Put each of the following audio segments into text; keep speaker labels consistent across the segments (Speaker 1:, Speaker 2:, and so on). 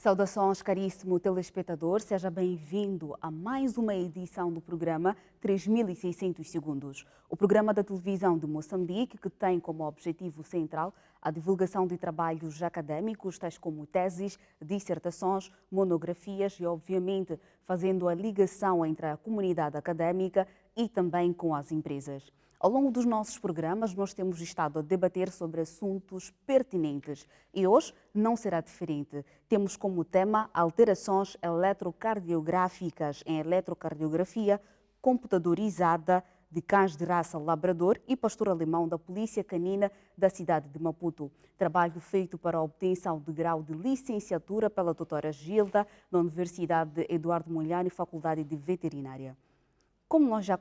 Speaker 1: Saudações, caríssimo telespectador, seja bem-vindo a mais uma edição do programa 3600 Segundos. O programa da televisão de Moçambique, que tem como objetivo central a divulgação de trabalhos acadêmicos, tais como teses, dissertações, monografias e, obviamente, fazendo a ligação entre a comunidade académica e também com as empresas. Ao longo dos nossos programas, nós temos estado a debater sobre assuntos pertinentes e hoje não será diferente. Temos como tema alterações eletrocardiográficas em eletrocardiografia computadorizada de cães de raça labrador e pastor alemão da Polícia Canina da cidade de Maputo. Trabalho feito para a obtenção de grau de licenciatura pela doutora Gilda, na Universidade de Eduardo Mondlane, Faculdade de Veterinária.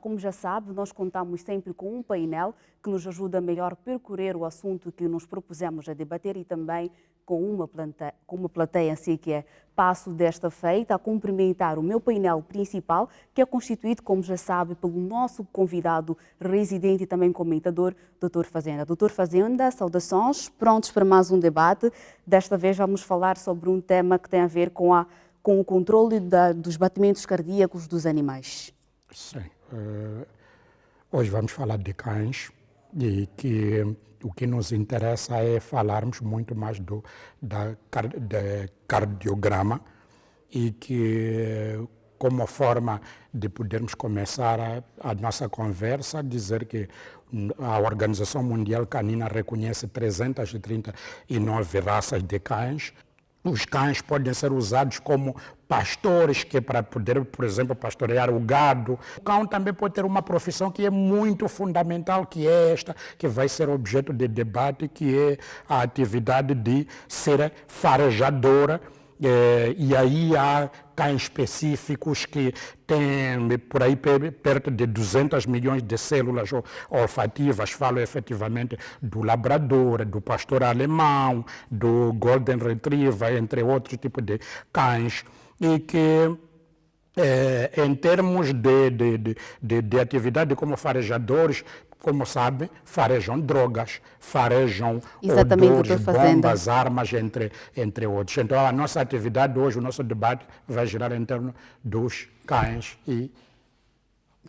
Speaker 1: Como já sabe, nós contamos sempre com um painel que nos ajuda a melhor percorrer o assunto que nos propusemos a debater e também com uma plateia assim que é. Passo desta feita a cumprimentar o meu painel principal, que é constituído, como já sabe, pelo nosso convidado residente e também comentador, Dr. Fazenda. Dr. Fazenda, saudações, prontos para mais um debate. Desta vez vamos falar sobre um tema que tem a ver com o controle dos batimentos cardíacos dos animais.
Speaker 2: Sim. Hoje vamos falar de cães e que o que nos interessa é falarmos muito mais do cardiograma e que, como forma de podermos começar a nossa conversa, dizer que a Organização Mundial Canina reconhece 339 raças de cães. Os cães podem ser usados como pastores, que é para poder, por exemplo, pastorear o gado. O cão também pode ter uma profissão que é muito fundamental, que é esta, que vai ser objeto de debate, que é a atividade de ser farejadora. E aí há cães específicos que têm por aí perto de 200 milhões de células olfativas. Falo efetivamente do labrador, do pastor alemão, do golden retriever, entre outros tipos de cães. E que em termos de atividade como farejadores, como sabe, farejam drogas, farejam odores, bombas, armas, entre outros. Então, a nossa atividade hoje, o nosso debate vai girar em torno dos cães e,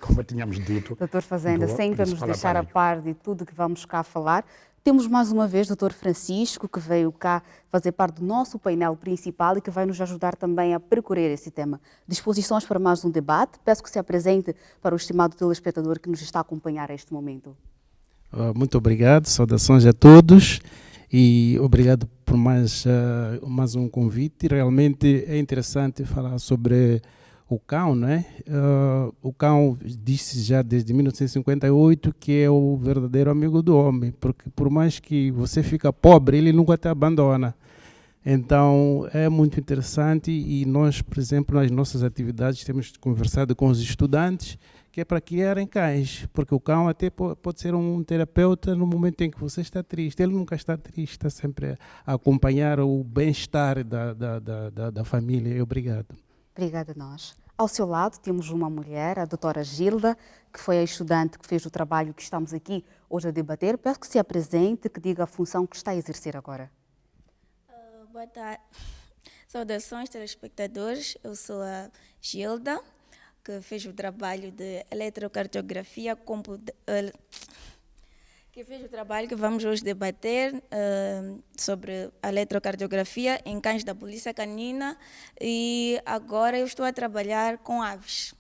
Speaker 2: como tínhamos dito...
Speaker 1: Doutor Fazenda, sem vamos deixar a par de tudo que vamos cá falar. Temos mais uma vez o Dr. Francisco, que veio cá fazer parte do nosso painel principal e que vai nos ajudar também a percorrer esse tema. Disposições para mais um debate? Peço que se apresente para o estimado telespectador que nos está a acompanhar a este momento.
Speaker 3: Muito obrigado, saudações a todos e obrigado por mais um convite. Realmente é interessante falar sobre o cão, não é? O cão disse já desde 1958 que é o verdadeiro amigo do homem, porque por mais que você fica pobre, ele nunca te abandona. Então é muito interessante e nós, por exemplo, nas nossas atividades temos conversado com os estudantes que é para criarem cães, porque o cão até pode ser um terapeuta no momento em que você está triste. Ele nunca está triste, está sempre a acompanhar o bem-estar da família. Obrigado.
Speaker 1: Obrigada a nós. Ao seu lado temos uma mulher, a doutora Gilda, que foi a estudante que fez o trabalho que estamos aqui hoje a debater. Peço que se apresente, que diga a função que está a exercer agora.
Speaker 4: Boa tarde. Saudações, telespectadores. Eu sou a Gilda, que fez o trabalho de eletrocardiografia que vamos hoje debater sobre a eletrocardiografia em cães da Polícia Canina e agora eu estou a trabalhar com aves.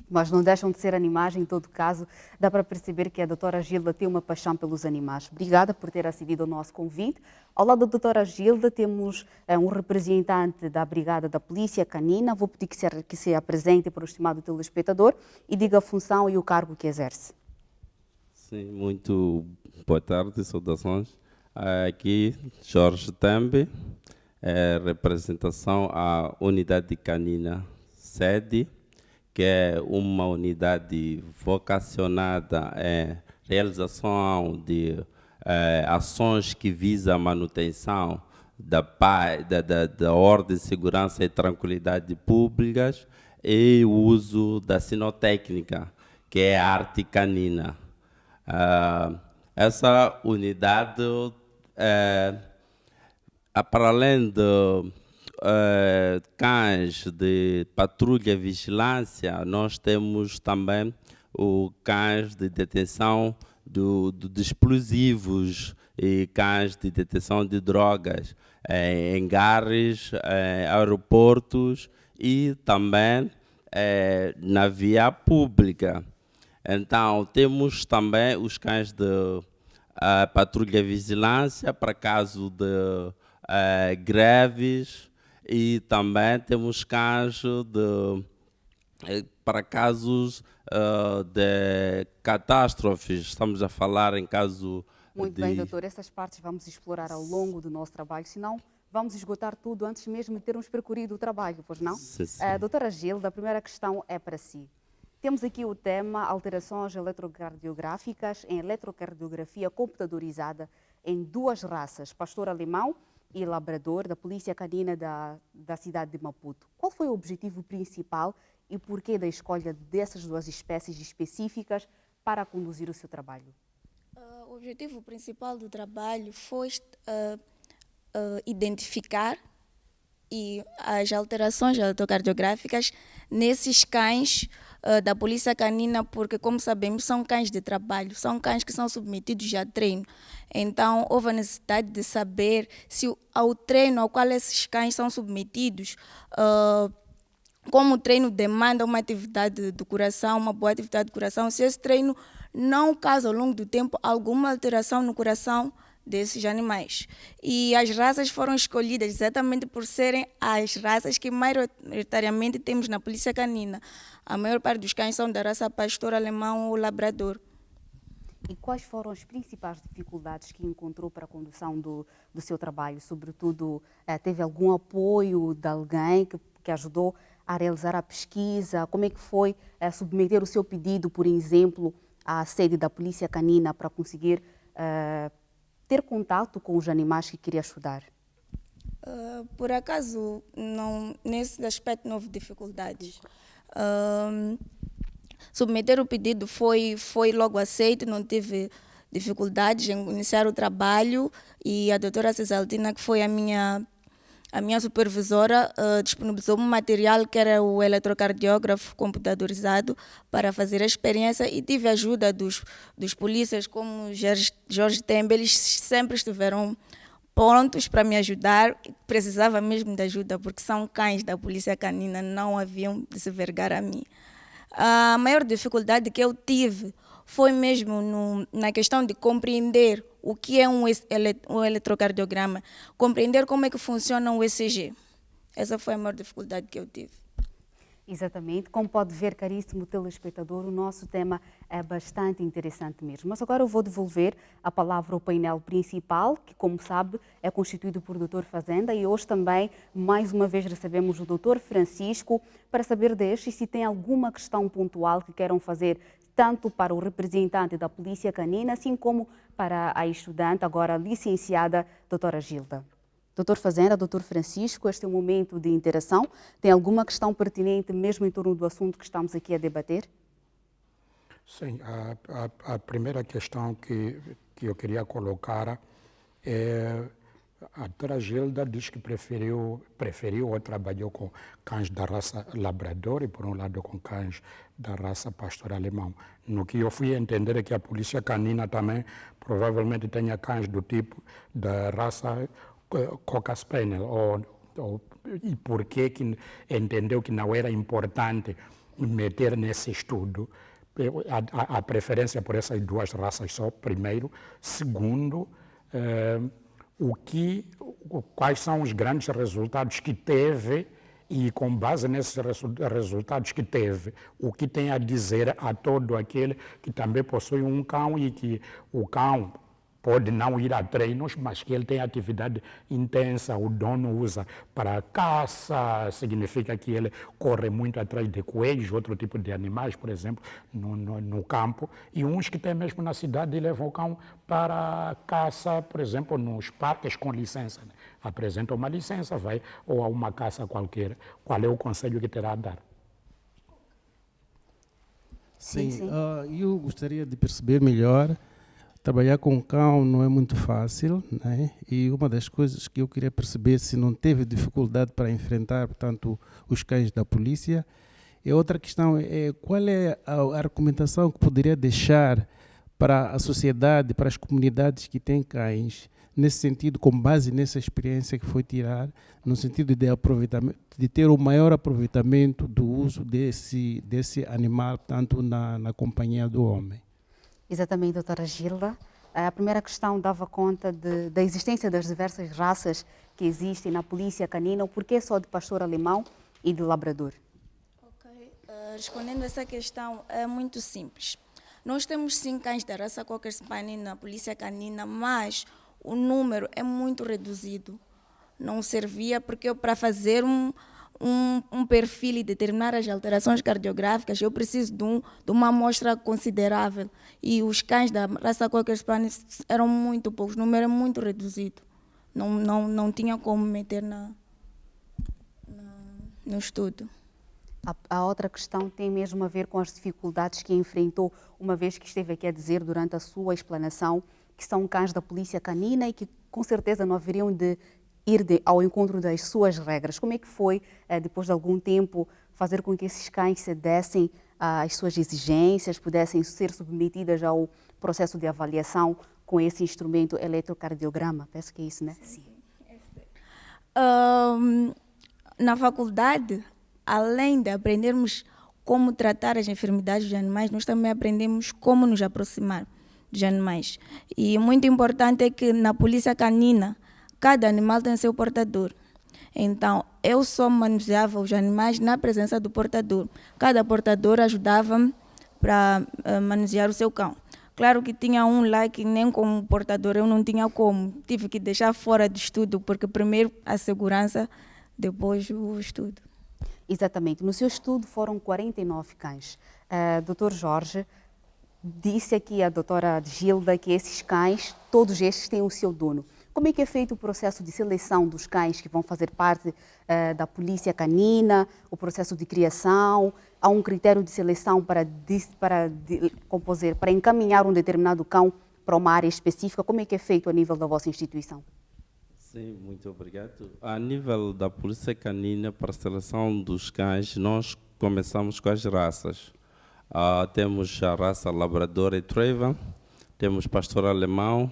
Speaker 1: Mas não deixam de ser animais, em todo caso, dá para perceber que a doutora Gilda tem uma paixão pelos animais. Obrigada por ter acedido ao nosso convite. Ao lado da doutora Gilda temos um representante da Brigada da Polícia Canina. Vou pedir que se apresente para o estimado telespectador e diga a função e o cargo que exerce.
Speaker 5: Sim, muito boa tarde, saudações. Aqui, Jorge Tembe, representação à Unidade Canina Sede, que é uma unidade vocacionada em realização de ações que visam a manutenção da ordem, segurança e tranquilidade públicas e o uso da sinotécnica, que é a arte canina. Essa unidade, para além de cães de patrulha e vigilância, nós temos também o cães de detenção de explosivos e cães de detenção de drogas em gares, aeroportos e também na via pública. Então, temos também os cães de patrulha e vigilância para caso de greves e também temos cães para casos de catástrofes. Estamos a falar em caso
Speaker 1: Muito
Speaker 5: de...
Speaker 1: bem, doutor. Essas partes vamos explorar ao longo do nosso trabalho, senão vamos esgotar tudo antes mesmo de termos percorrido o trabalho, pois não?
Speaker 5: Sim, sim.
Speaker 1: Doutora Gilda, a primeira questão é para si. Temos aqui o tema alterações eletrocardiográficas em eletrocardiografia computadorizada em duas raças, pastor alemão e labrador da Polícia Canina da cidade de Maputo. Qual foi o objetivo principal e porquê da escolha dessas duas espécies específicas para conduzir o seu trabalho?
Speaker 4: O objetivo principal do trabalho foi identificar as alterações eletrocardiográficas nesses cães da Polícia Canina, porque, como sabemos, são cães de trabalho, são cães que são submetidos a treino. Então, houve a necessidade de saber se ao treino ao qual esses cães são submetidos, como o treino demanda uma atividade do coração, uma boa atividade do coração, se esse treino não causa ao longo do tempo alguma alteração no coração desses animais. E as raças foram escolhidas exatamente por serem as raças que maioritariamente temos na Polícia Canina. A maior parte dos cães são da raça pastor alemão ou labrador.
Speaker 1: E quais foram as principais dificuldades que encontrou para a condução do seu trabalho? Sobretudo, teve algum apoio de alguém que ajudou a realizar a pesquisa? Como é que foi submeter o seu pedido, por exemplo, à sede da Polícia Canina para conseguir ter contato com os animais que queria estudar?
Speaker 4: Por acaso, nesse aspecto não houve dificuldades. Submeter o pedido foi logo aceito, não tive dificuldades em iniciar o trabalho e a doutora Cesaltina, que foi a minha supervisora, disponibilizou um material que era o eletrocardiógrafo computadorizado para fazer a experiência e tive a ajuda dos polícias como Jorge Tembe. Eles sempre estiveram prontos para me ajudar. Precisava mesmo de ajuda porque são cães da Polícia Canina, não haviam de se vergar a mim. A maior dificuldade que eu tive foi mesmo na questão de compreender o que é um eletrocardiograma, compreender como é que funciona o ECG. Essa foi a maior dificuldade que eu tive.
Speaker 1: Exatamente. Como pode ver, caríssimo telespectador, o nosso tema é bastante interessante mesmo. Mas agora eu vou devolver a palavra ao painel principal, que, como sabe, é constituído por Dr. Fazenda, e hoje também, mais uma vez, recebemos o Dr. Francisco para saber deste e se tem alguma questão pontual que queiram fazer tanto para o representante da Polícia Canina, assim como para a estudante, agora licenciada, doutora Gilda. Doutor Fazenda, doutor Francisco, este é um momento de interação. Tem alguma questão pertinente mesmo em torno do assunto que estamos aqui a debater?
Speaker 2: Sim, a primeira questão que eu queria colocar é a doutora Gilda diz que preferiu ou trabalhou com cães da raça labrador e, por um lado, com cães da raça pastor alemão. No que eu fui entender é que a Polícia Canina também provavelmente tenha cães do tipo da raça Cocker Spaniel, e por que entendeu que não era importante meter nesse estudo a preferência por essas duas raças só, primeiro. Segundo, quais são os grandes resultados que teve e, com base nesses resultados que teve, o que tem a dizer a todo aquele que também possui um cão e que o cão pode não ir a treinos, mas que ele tem atividade intensa, o dono usa para caça, significa que ele corre muito atrás de coelhos, outro tipo de animais, por exemplo, no campo, e uns que tem mesmo na cidade e levam o cão para caça, por exemplo, nos parques com licença, né? Apresenta uma licença, vai, ou a uma caça qualquer. Qual é o conselho que terá a dar?
Speaker 3: Sim. Eu gostaria de perceber melhor Trabalhar com cão não é muito fácil, né? E uma das coisas que eu queria perceber se não teve dificuldade para enfrentar, portanto, os cães da polícia. E outra questão é qual é a argumentação que poderia deixar para a sociedade, para as comunidades que têm cães, nesse sentido, com base nessa experiência que foi tirar, no sentido de aproveitamento, de ter o maior aproveitamento do uso desse animal, tanto na companhia do homem.
Speaker 1: Exatamente, doutora Gilda. A primeira questão dava conta da existência das diversas raças que existem na polícia canina, o porquê só de pastor alemão e de labrador?
Speaker 4: Ok, respondendo a essa questão, é muito simples. Nós temos 5 cães da raça Cocker Spaniel na polícia canina, mas o número é muito reduzido. Não servia porque para fazer um perfil e determinar as alterações cardiográficas, eu preciso de uma amostra considerável. E os cães da raça Cocker Spaniel eram muito poucos, o número é muito reduzido. Não tinha como meter no estudo.
Speaker 1: A outra questão tem mesmo a ver com as dificuldades que enfrentou, uma vez que esteve aqui a dizer durante a sua explanação que são cães da polícia canina e que com certeza não haveriam de ir ao encontro das suas regras. Como é que foi, depois de algum tempo, fazer com que esses cães cedessem às suas exigências, pudessem ser submetidas ao processo de avaliação com esse instrumento eletrocardiograma? Penso que é isso, né? Sim.
Speaker 4: Na faculdade, além de aprendermos como tratar as enfermidades dos animais, nós também aprendemos como nos aproximar dos animais. E muito importante é que na polícia canina, cada animal tem seu portador. Então, eu só manuseava os animais na presença do portador. Cada portador ajudava-me para manusear o seu cão. Claro que tinha um lá que nem como portador eu não tinha como. Tive que deixar fora do estudo, porque primeiro a segurança, depois o estudo.
Speaker 1: Exatamente. No seu estudo foram 49 cães. Dr. Jorge, disse aqui a doutora Gilda que esses cães, todos estes têm o seu dono. Como é que é feito o processo de seleção dos cães que vão fazer parte da polícia canina, o processo de criação? Há um critério de seleção para encaminhar um determinado cão para uma área específica? Como é que é feito a nível da vossa instituição?
Speaker 5: Sim, muito obrigado. A nível da polícia canina, para a seleção dos cães, nós começamos com as raças. Temos a raça Labrador Retriever, temos pastor alemão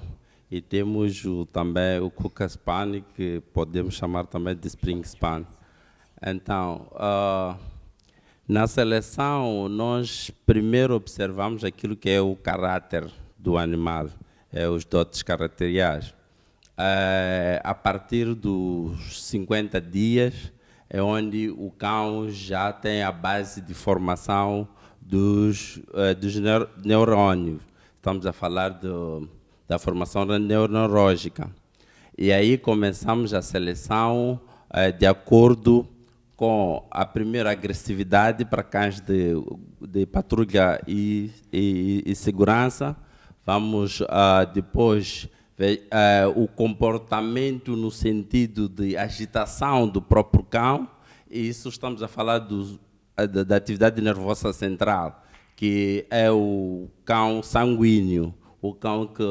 Speaker 5: e temos também o Cocker Spaniel, que podemos chamar também de Spring Spaniel. Então, na seleção, nós primeiro observamos aquilo que é o caráter do animal, os dotes caracteriais. A partir dos 50 dias é onde o cão já tem a base de formação dos neurônios. Estamos a falar da formação neurológica. E aí começamos a seleção de acordo com a primeira agressividade para cães de patrulha e segurança. Vamos depois ver o comportamento no sentido de agitação do próprio cão. E isso estamos a falar da atividade nervosa central, que é o cão sanguíneo, o cão que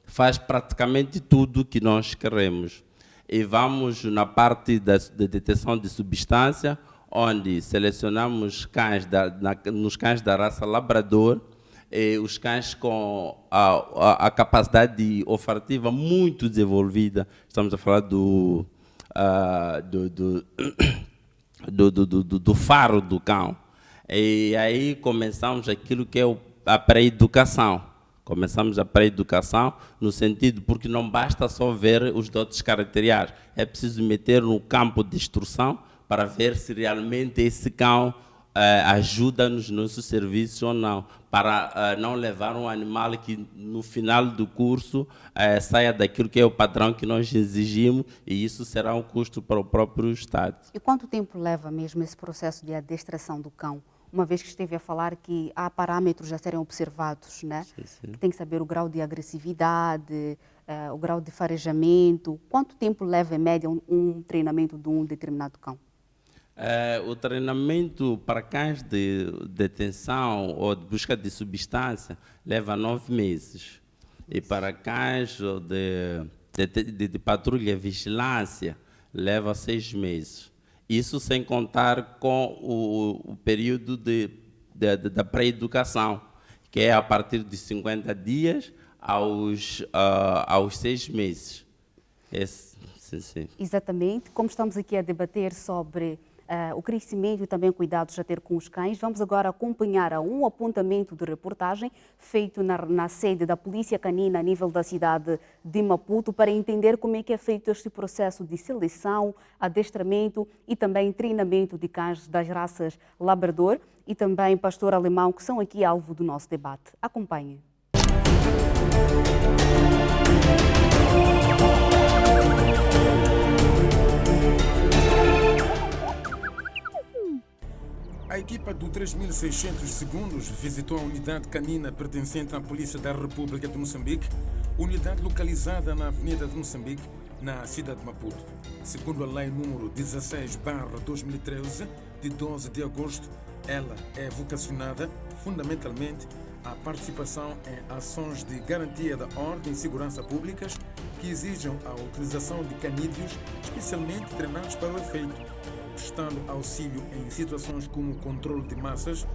Speaker 5: faz praticamente tudo que nós queremos. E vamos na parte da detecção de substância, onde selecionamos nos cães da raça Labrador, e os cães com a capacidade olfativa muito desenvolvida. Estamos a falar do faro do cão. E aí começamos aquilo que é a pré-educação. Começamos a pré-educação no sentido, porque não basta só ver os dotes caracteriais, é preciso meter no campo de instrução para ver se realmente esse cão ajuda nos nossos serviços ou não, para não levar um animal que no final do curso saia daquilo que é o padrão que nós exigimos, e isso será um custo para o próprio Estado.
Speaker 1: E quanto tempo leva mesmo esse processo de adestração do cão? Uma vez que esteve a falar que há parâmetros a serem observados, né?
Speaker 5: Sim.
Speaker 1: Que tem que saber o grau de agressividade, o grau de farejamento. Quanto tempo leva, em média, um treinamento de um determinado cão?
Speaker 5: O treinamento para cães de detenção ou de busca de substância leva 9 meses. E para cães de patrulha e vigilância, leva 6 meses. Isso sem contar com o período da pré-educação, que é a partir de 50 dias aos 6 meses. Sim.
Speaker 1: Exatamente. Como estamos aqui a debater sobre o crescimento e também cuidados a ter com os cães, vamos agora acompanhar um apontamento de reportagem feito na sede da Polícia Canina a nível da cidade de Maputo para entender como é que é feito este processo de seleção, adestramento e também treinamento de cães das raças Labrador e também Pastor Alemão, que são aqui alvo do nosso debate. Acompanhe.
Speaker 6: A equipa do 3600 segundos visitou a unidade canina pertencente à Polícia da República de Moçambique, unidade localizada na Avenida de Moçambique, na cidade de Maputo. Segundo a lei número 16/2013, de 12 de agosto, ela é vocacionada fundamentalmente à participação em ações de garantia da ordem e segurança públicas que exijam a utilização de canídeos especialmente treinados para o efeito, prestando auxílio em situações como controle de massas,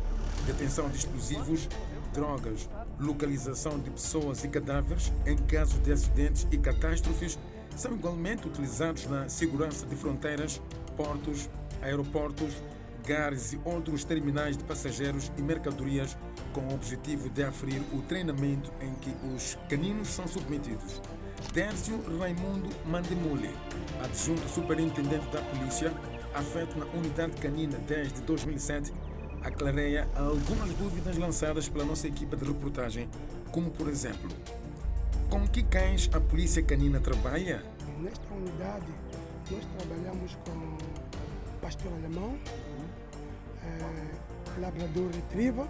Speaker 6: detenção de explosivos, drogas, localização de pessoas e cadáveres em caso de acidentes e catástrofes, são igualmente utilizados na segurança de fronteiras, portos, aeroportos, gares e outros terminais de passageiros e mercadorias, com o objetivo de aferir o treinamento em que os caninos são submetidos. Dércio Raimundo Mandemule, adjunto superintendente da polícia, afeto na unidade canina desde 2007, aclareia algumas dúvidas lançadas pela nossa equipa de reportagem, como por exemplo, com que cães a polícia canina trabalha?
Speaker 7: Nesta unidade nós trabalhamos com Pastor Alemão, Labrador Retriever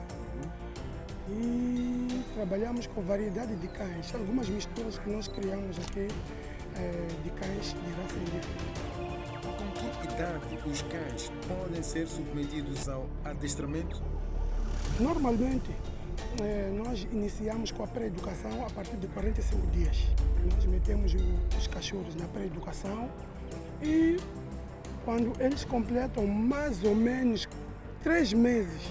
Speaker 7: e trabalhamos com variedade de cães, algumas misturas que nós criamos aqui de cães de raça indefinida.
Speaker 6: Com que idade os cães podem ser submetidos ao adestramento?
Speaker 7: Normalmente, nós iniciamos com a pré-educação a partir de 45 dias. Nós metemos os cachorros na pré-educação e quando eles completam mais ou menos 3 meses,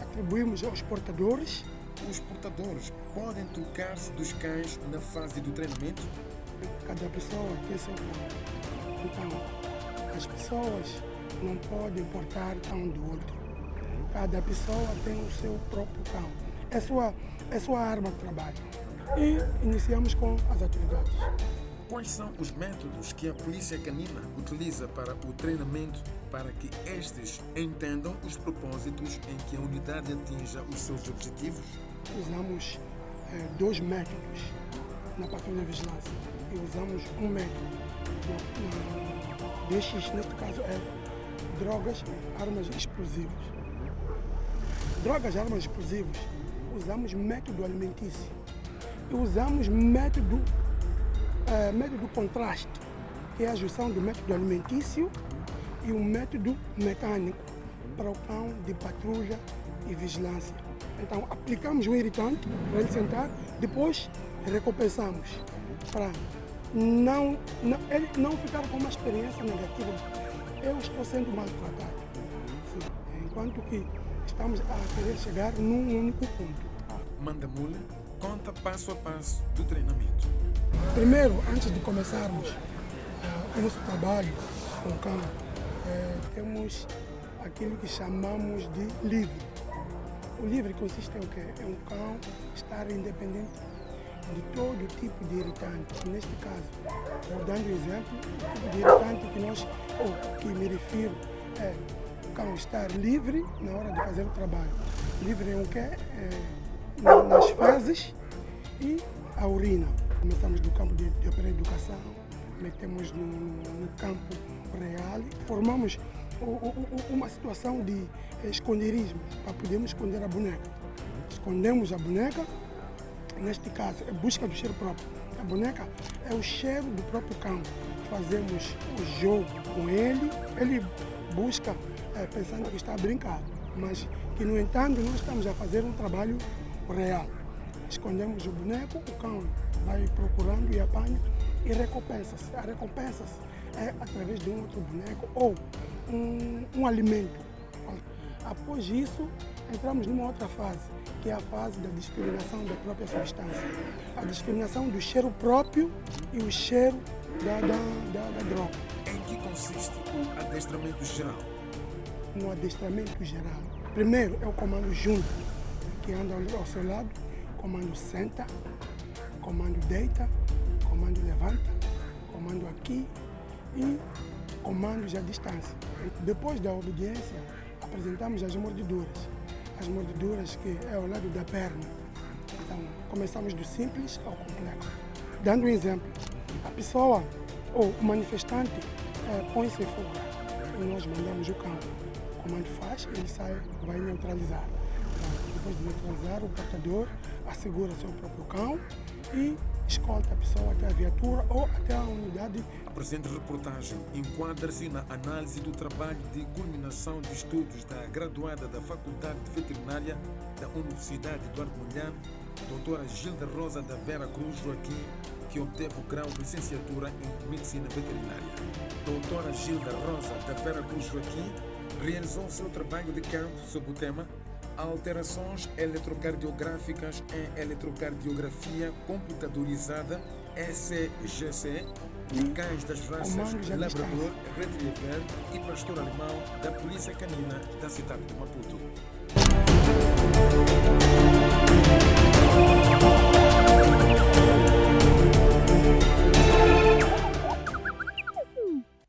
Speaker 7: atribuímos aos portadores.
Speaker 6: Os portadores podem trocar-se dos cães na fase do treinamento?
Speaker 7: Cada pessoa tem seu cão. Então, as pessoas não podem portar cão do outro. Cada pessoa tem o seu próprio cão. É sua arma de trabalho. E iniciamos com as atividades.
Speaker 6: Quais são os métodos que a polícia canina utiliza para o treinamento para que estes entendam os propósitos em que a unidade atinja os seus objetivos?
Speaker 7: Usamos 2 métodos na patrulha de vigilância e usamos um método na DX, neste caso é drogas, armas explosivas. Drogas, armas explosivas, usamos método alimentício e usamos método contraste, que é a junção do método alimentício e o método mecânico para o cão de patrulha e vigilância. Então, aplicamos um irritante para ele sentar, depois recompensamos para ele não ficar com uma experiência negativa. Eu estou sendo maltratado. Sim, enquanto que estamos a querer chegar num único ponto.
Speaker 6: Mandemule conta passo a passo do treinamento.
Speaker 7: Primeiro, antes de começarmos o nosso trabalho com o cão, temos aquilo que chamamos de livre. O livre consiste em o quê? É um cão estar independente de todo tipo de irritante. Neste caso, vou dando um exemplo, o tipo de irritante que me refiro é o cão estar livre na hora de fazer o trabalho. Livre em o quê? Nas fezes e a urina. Começamos no campo de pré-educação, metemos no campo real, formamos uma situação de esconderijo para podermos esconder a boneca. Escondemos a boneca, neste caso é busca do cheiro próprio. A boneca é o cheiro do próprio cão. Fazemos o jogo com ele busca pensando que está a brincar, mas que no entanto nós estamos a fazer um trabalho real. escondemos o boneco, o cão vai procurando e apanha e recompensa-se. A recompensa-se é através de um outro boneco ou um alimento. Após isso, entramos numa outra fase, que é a fase da discriminação da própria substância. A discriminação do cheiro próprio e o cheiro da droga.
Speaker 6: Em que consiste o adestramento geral?
Speaker 7: No adestramento geral, primeiro é o comando junto, que anda ao seu lado, comando senta, comando deita, comando levanta, comando aqui e comandos à distância. Depois da obediência, apresentamos as mordeduras. As mordeduras que é ao lado da perna. Então, começamos do simples ao complexo. Dando um exemplo, a pessoa ou o manifestante põe-se em fuga e nós mandamos o cão. O comando faz, ele sai, vai neutralizar. Então, depois de neutralizar, o portador assegura seu próprio cão e escolta a pessoa até a viatura ou até a unidade.
Speaker 6: A presente reportagem enquadra-se na análise do trabalho de culminação de estudos da graduada da Faculdade de Veterinária da Universidade Eduardo Mondlane, doutora Gilda Rosa da Vera Cruz Joaquim, que obteve o grau de licenciatura em Medicina Veterinária. Doutora Gilda Rosa da Vera Cruz Joaquim realizou seu trabalho de campo sob o tema Alterações eletrocardiográficas em eletrocardiografia computadorizada (ECGC) de cães das raças Labrador, Retriever e Pastor Alemão da Polícia Canina da cidade de Maputo.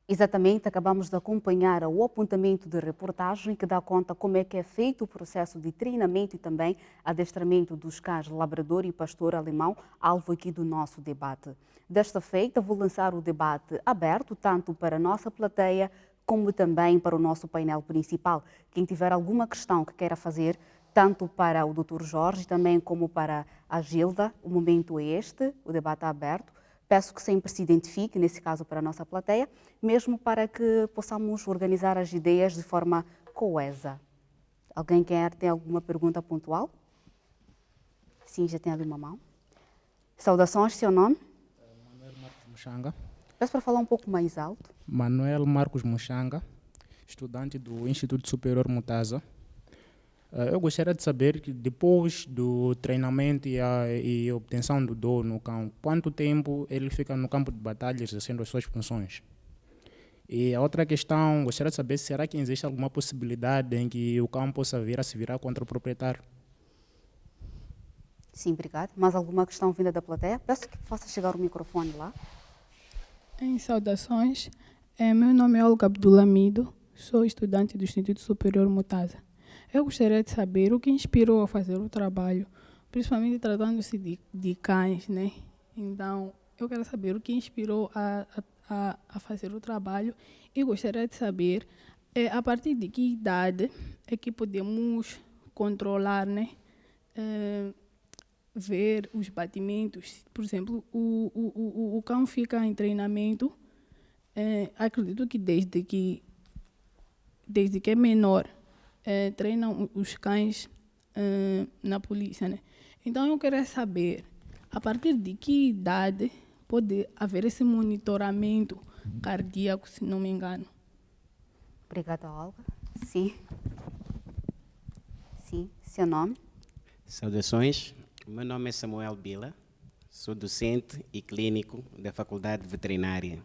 Speaker 1: Exatamente, acabamos de acompanhar o apontamento de reportagem que dá conta como é que é feito o processo de treinamento e também adestramento dos cães labrador e pastor alemão, alvo aqui do nosso debate. Desta feita, vou lançar o debate aberto tanto para a nossa plateia como também para o nosso painel principal. Quem tiver alguma questão que queira fazer, tanto para o Dr. Jorge também como para a Gilda, o momento é este, o debate é aberto. Peço que sempre se identifique, nesse caso para a nossa plateia, mesmo para que possamos organizar as ideias de forma coesa. Alguém tem alguma pergunta pontual? Sim, já tem ali uma mão. Saudações, seu nome?
Speaker 8: Manuel Marcos Muxanga.
Speaker 1: Peço para falar um pouco mais alto.
Speaker 8: Manuel Marcos Muxanga, estudante do Instituto Superior Mutasa. Eu gostaria de saber que depois do treinamento e obtenção do dom no cão, quanto tempo ele fica no campo de batalha exercendo as suas funções? E a outra questão, gostaria de saber se será que existe alguma possibilidade em que o cão possa vir a se virar contra o proprietário?
Speaker 1: Sim, obrigado. Mais alguma questão vinda da plateia? Peço que possa chegar o microfone lá.
Speaker 9: Em saudações, meu nome é Olga Abdulamido, sou estudante do Instituto Superior Mutasa. Eu gostaria de saber o que inspirou a fazer o trabalho, principalmente tratando-se de cães, né? Então, eu quero saber o que inspirou a fazer o trabalho e gostaria de saber a partir de que idade é que podemos controlar, né? Ver os batimentos. Por exemplo, o cão fica em treinamento, acredito que desde que é menor, treinam os cães na polícia, né? Então eu queria saber a partir de que idade pode haver esse monitoramento cardíaco, se não me engano.
Speaker 1: Obrigada, Olga. Sim. Sim, seu nome?
Speaker 10: Saudações, o meu nome é Samuel Bila, sou docente e clínico da Faculdade de Veterinária.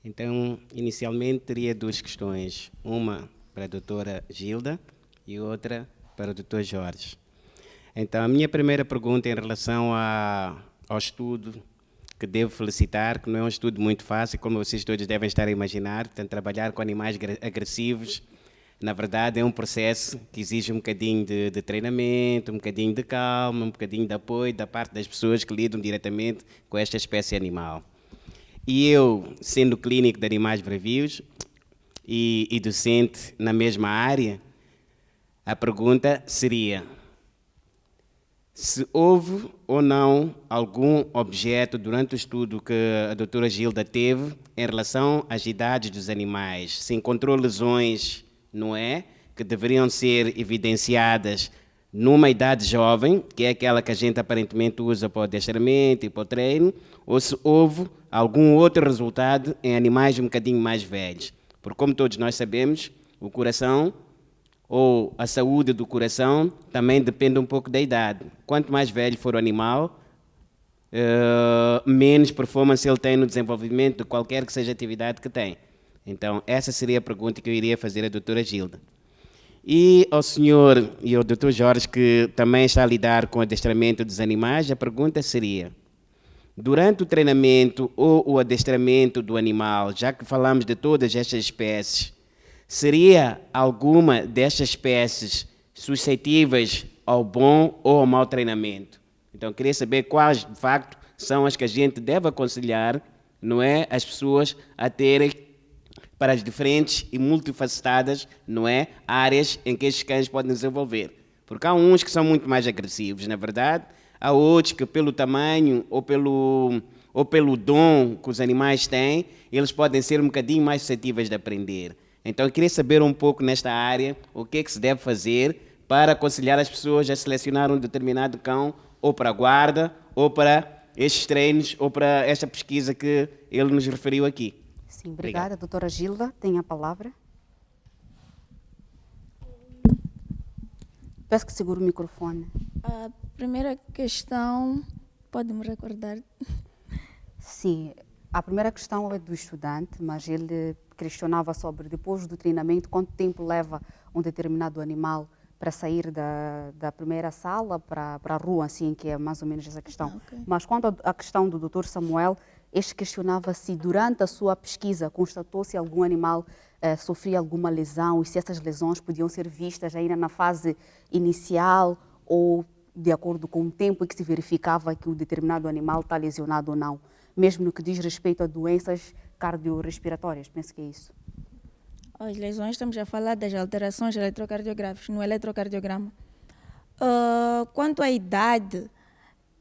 Speaker 10: Então, inicialmente teria duas questões, uma para a doutora Gilda e outra para o doutor Jorge. Então, a minha primeira pergunta em relação ao estudo, que devo felicitar, que não é um estudo muito fácil, como vocês todos devem estar a imaginar. Portanto, trabalhar com animais agressivos, na verdade, é um processo que exige um bocadinho de treinamento, um bocadinho de calma, um bocadinho de apoio da parte das pessoas que lidam diretamente com esta espécie animal. E eu, sendo clínico de animais bravios, e docente na mesma área, a pergunta seria se houve ou não algum objeto durante o estudo que a doutora Gilda teve em relação às idades dos animais. Se encontrou lesões, não é? Que deveriam ser evidenciadas numa idade jovem, que é aquela que a gente aparentemente usa para o adestramento e para o treino, ou se houve algum outro resultado em animais um bocadinho mais velhos. Porque, como todos nós sabemos, o coração ou a saúde do coração também depende um pouco da idade. Quanto mais velho for o animal, menos performance ele tem no desenvolvimento de qualquer que seja a atividade que tem. Então, essa seria a pergunta que eu iria fazer à doutora Gilda. E ao senhor e ao doutor Jorge, que também está a lidar com o adestramento dos animais, a pergunta seria, durante o treinamento ou o adestramento do animal, já que falamos de todas estas espécies, seria alguma destas espécies suscetíveis ao bom ou ao mau treinamento? Então, queria saber quais, de facto, são as que a gente deve aconselhar, não é, as pessoas a terem para as diferentes e multifacetadas, não é, áreas em que estes cães podem desenvolver. Porque há uns que são muito mais agressivos, na verdade, há outros que pelo tamanho ou pelo dom que os animais têm, eles podem ser um bocadinho mais suscetíveis de aprender. Então, eu queria saber um pouco nesta área o que é que se deve fazer para aconselhar as pessoas a selecionar um determinado cão ou para a guarda, ou para estes treinos, ou para esta pesquisa que ele nos referiu aqui.
Speaker 1: Sim, obrigada. Doutora Gilda, tem a palavra. Peço que segure o microfone.
Speaker 4: A primeira questão, pode-me recordar?
Speaker 1: Sim, a primeira questão é do estudante, mas ele questionava sobre, depois do treinamento, quanto tempo leva um determinado animal para sair da primeira sala para a rua, assim, que é mais ou menos essa questão. Okay. Mas quanto à questão do Dr. Samuel, este questionava se durante a sua pesquisa constatou se algum animal sofria alguma lesão e se essas lesões podiam ser vistas ainda na fase inicial ou de acordo com o tempo em que se verificava que o determinado animal está lesionado ou não, mesmo no que diz respeito a doenças cardiorrespiratórias. Penso que é isso.
Speaker 4: As lesões, estamos a falar das alterações eletrocardiográficas no eletrocardiograma. Quanto à idade,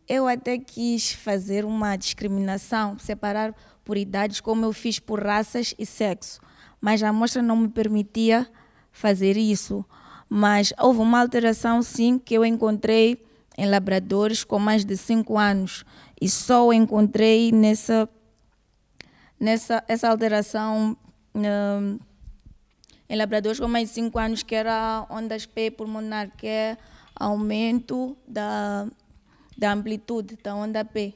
Speaker 4: eu até quis fazer uma discriminação, separar por idades, como eu fiz por raças e sexo, mas a amostra não me permitia fazer isso. Mas houve uma alteração, sim, que eu encontrei em labradores com mais de 5 anos e só encontrei essa alteração em labradores com mais de 5 anos, que era ondas P pulmonar, que é aumento da amplitude da onda P.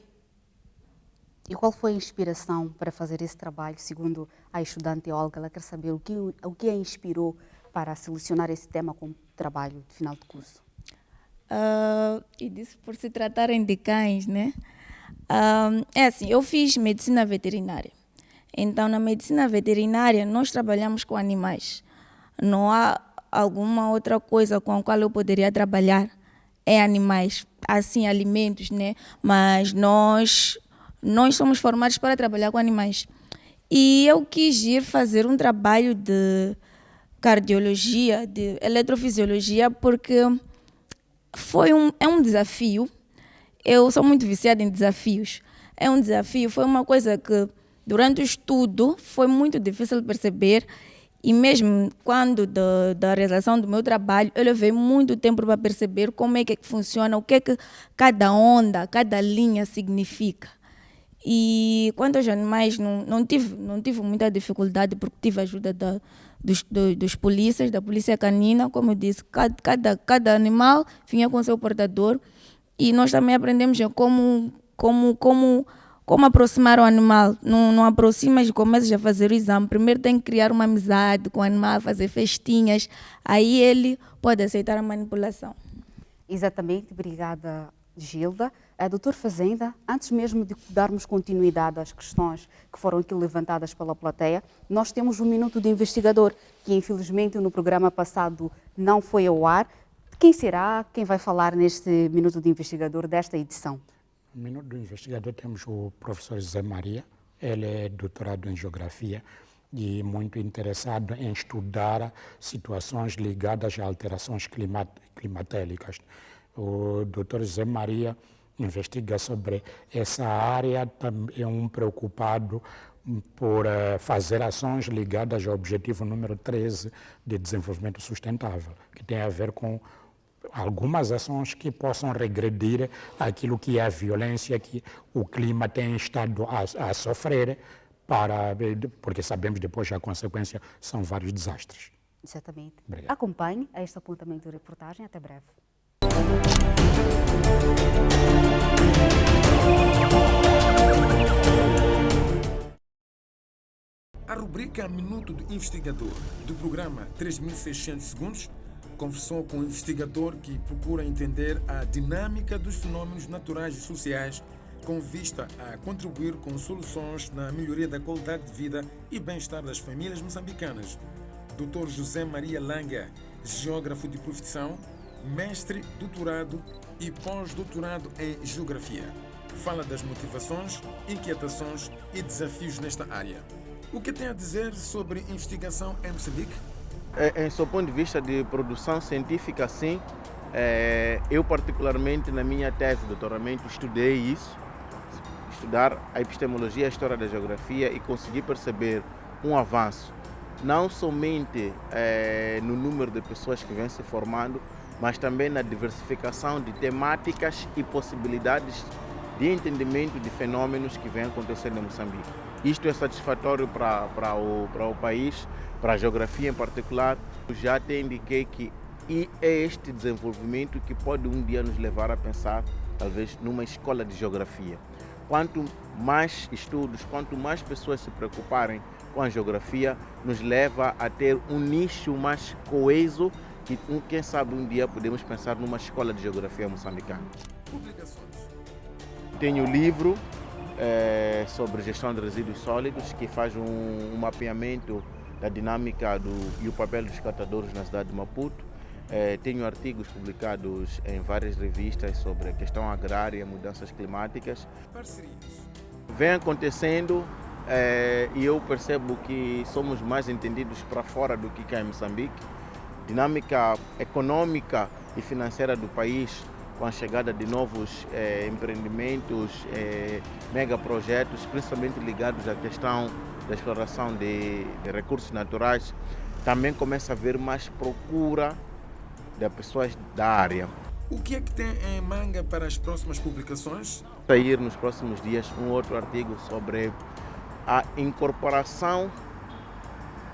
Speaker 1: E qual foi a inspiração para fazer esse trabalho, segundo a estudante Olga? Ela quer saber o que a inspirou para selecionar esse tema como trabalho de final de curso.
Speaker 4: E disso por se tratarem de cães, né? É assim, eu fiz medicina veterinária. Então, na medicina veterinária, nós trabalhamos com animais. Não há alguma outra coisa com a qual eu poderia trabalhar. É animais, assim, alimentos, né? Mas nós somos formados para trabalhar com animais. E eu quis ir fazer um trabalho de cardiologia, de eletrofisiologia, porque é um desafio. Eu sou muito viciada em desafios. É um desafio, foi uma coisa que durante o estudo foi muito difícil perceber, e mesmo quando da realização do meu trabalho, eu levei muito tempo para perceber como é que funciona, o que é que cada onda, cada linha significa. E quanto aos animais, não tive muita dificuldade, porque tive a ajuda dos polícias, da polícia canina. Como eu disse, cada animal vinha com seu portador, e nós também aprendemos como aproximar o animal. Não aproximas e começas a fazer o exame. Primeiro tem que criar uma amizade com o animal, fazer festinhas, aí ele pode aceitar a manipulação.
Speaker 1: Exatamente, obrigada, Gilda. Doutor Fazenda, antes mesmo de darmos continuidade às questões que foram aqui levantadas pela plateia, nós temos um Minuto do Investigador, que infelizmente no programa passado não foi ao ar. Quem será? Quem vai falar neste Minuto do Investigador desta edição?
Speaker 2: No Minuto do Investigador temos o professor Zé Maria. Ele é doutorado em Geografia e muito interessado em estudar situações ligadas a alterações climatéricas. O doutor Zé Maria investiga sobre essa área, é um preocupado por fazer ações ligadas ao objetivo número 13 de desenvolvimento sustentável, que tem a ver com algumas ações que possam regredir aquilo que é a violência que o clima tem estado a sofrer, porque sabemos depois que a consequência são vários desastres.
Speaker 1: Exatamente.
Speaker 2: Obrigado.
Speaker 1: Acompanhe este apontamento de reportagem. Até breve.
Speaker 6: A rubrica Minuto do Investigador do programa 3.600 Segundos conversou com um investigador que procura entender a dinâmica dos fenômenos naturais e sociais com vista a contribuir com soluções na melhoria da qualidade de vida e bem-estar das famílias moçambicanas. Dr. José Maria Langa, geógrafo de profissão, mestre, doutorado e pós-doutorado em Geografia. Fala das motivações, inquietações e desafios nesta área. O que tem a dizer sobre investigação em Moçambique?
Speaker 11: Em seu ponto de vista de produção científica, sim. Eu particularmente na minha tese de doutoramento estudei isso, estudar a epistemologia e a história da geografia e consegui perceber um avanço, não somente no número de pessoas que vêm se formando, mas também na diversificação de temáticas e possibilidades de entendimento de fenômenos que vêm acontecendo em Moçambique. Isto é satisfatório para o país, para a geografia em particular. Eu já te indiquei que é este desenvolvimento que pode um dia nos levar a pensar, talvez, numa escola de geografia. Quanto mais estudos, quanto mais pessoas se preocuparem com a geografia, nos leva a ter um nicho mais coeso que, quem sabe, um dia podemos pensar numa escola de geografia moçambicana.
Speaker 6: Publicações.
Speaker 11: Tenho o livro sobre gestão de resíduos sólidos, que faz um mapeamento da dinâmica e o papel dos catadores na cidade de Maputo. Tenho artigos publicados em várias revistas sobre a questão agrária e mudanças climáticas.
Speaker 6: Parcerias.
Speaker 11: Vem acontecendo e eu percebo que somos mais entendidos para fora do que cá em Moçambique. Dinâmica econômica e financeira do país, com a chegada de novos empreendimentos, megaprojetos, principalmente ligados à questão da exploração de recursos naturais, também começa a haver mais procura de pessoas da área.
Speaker 6: O que é que tem em manga para as próximas publicações?
Speaker 11: Sair nos próximos dias um outro artigo sobre a incorporação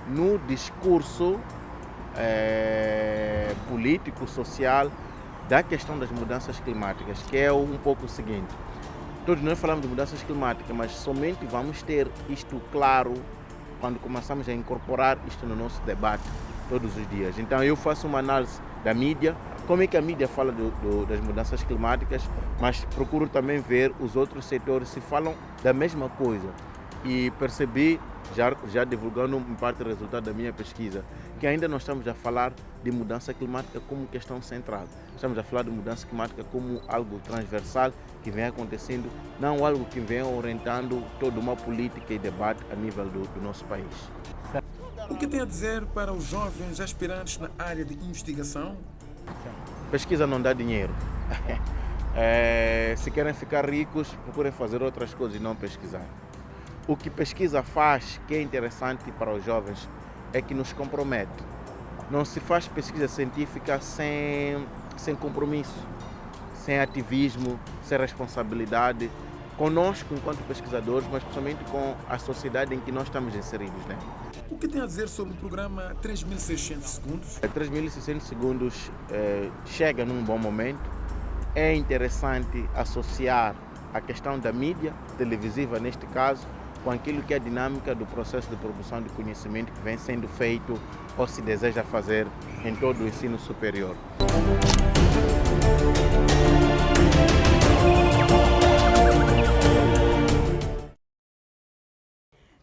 Speaker 11: no discurso político, social, da questão das mudanças climáticas, que é um pouco o seguinte: todos nós falamos de mudanças climáticas, mas somente vamos ter isto claro quando começamos a incorporar isto no nosso debate todos os dias. Então eu faço uma análise da mídia, como é que a mídia fala das mudanças climáticas, mas procuro também ver os outros setores se falam da mesma coisa. E percebi, já divulgando em parte o resultado da minha pesquisa, que ainda não estamos a falar de mudança climática como questão central. Estamos a falar de mudança climática como algo transversal que vem acontecendo, não algo que vem orientando toda uma política e debate a nível do nosso país.
Speaker 6: O que tem a dizer para os jovens aspirantes na área de investigação?
Speaker 11: Pesquisa não dá dinheiro. Se querem ficar ricos, procurem fazer outras coisas e não pesquisar. O que pesquisa faz, que é interessante para os jovens, é que nos compromete. Não se faz pesquisa científica sem compromisso, sem ativismo, sem responsabilidade, conosco enquanto pesquisadores, mas principalmente com a sociedade em que nós estamos inseridos, né?
Speaker 6: O que tem a dizer sobre o programa 3.600 Segundos?
Speaker 11: 3.600 Segundos chega num bom momento. É interessante associar a questão da mídia, televisiva neste caso, com aquilo que é a dinâmica do processo de produção de conhecimento que vem sendo feito ou se deseja fazer em todo o ensino superior.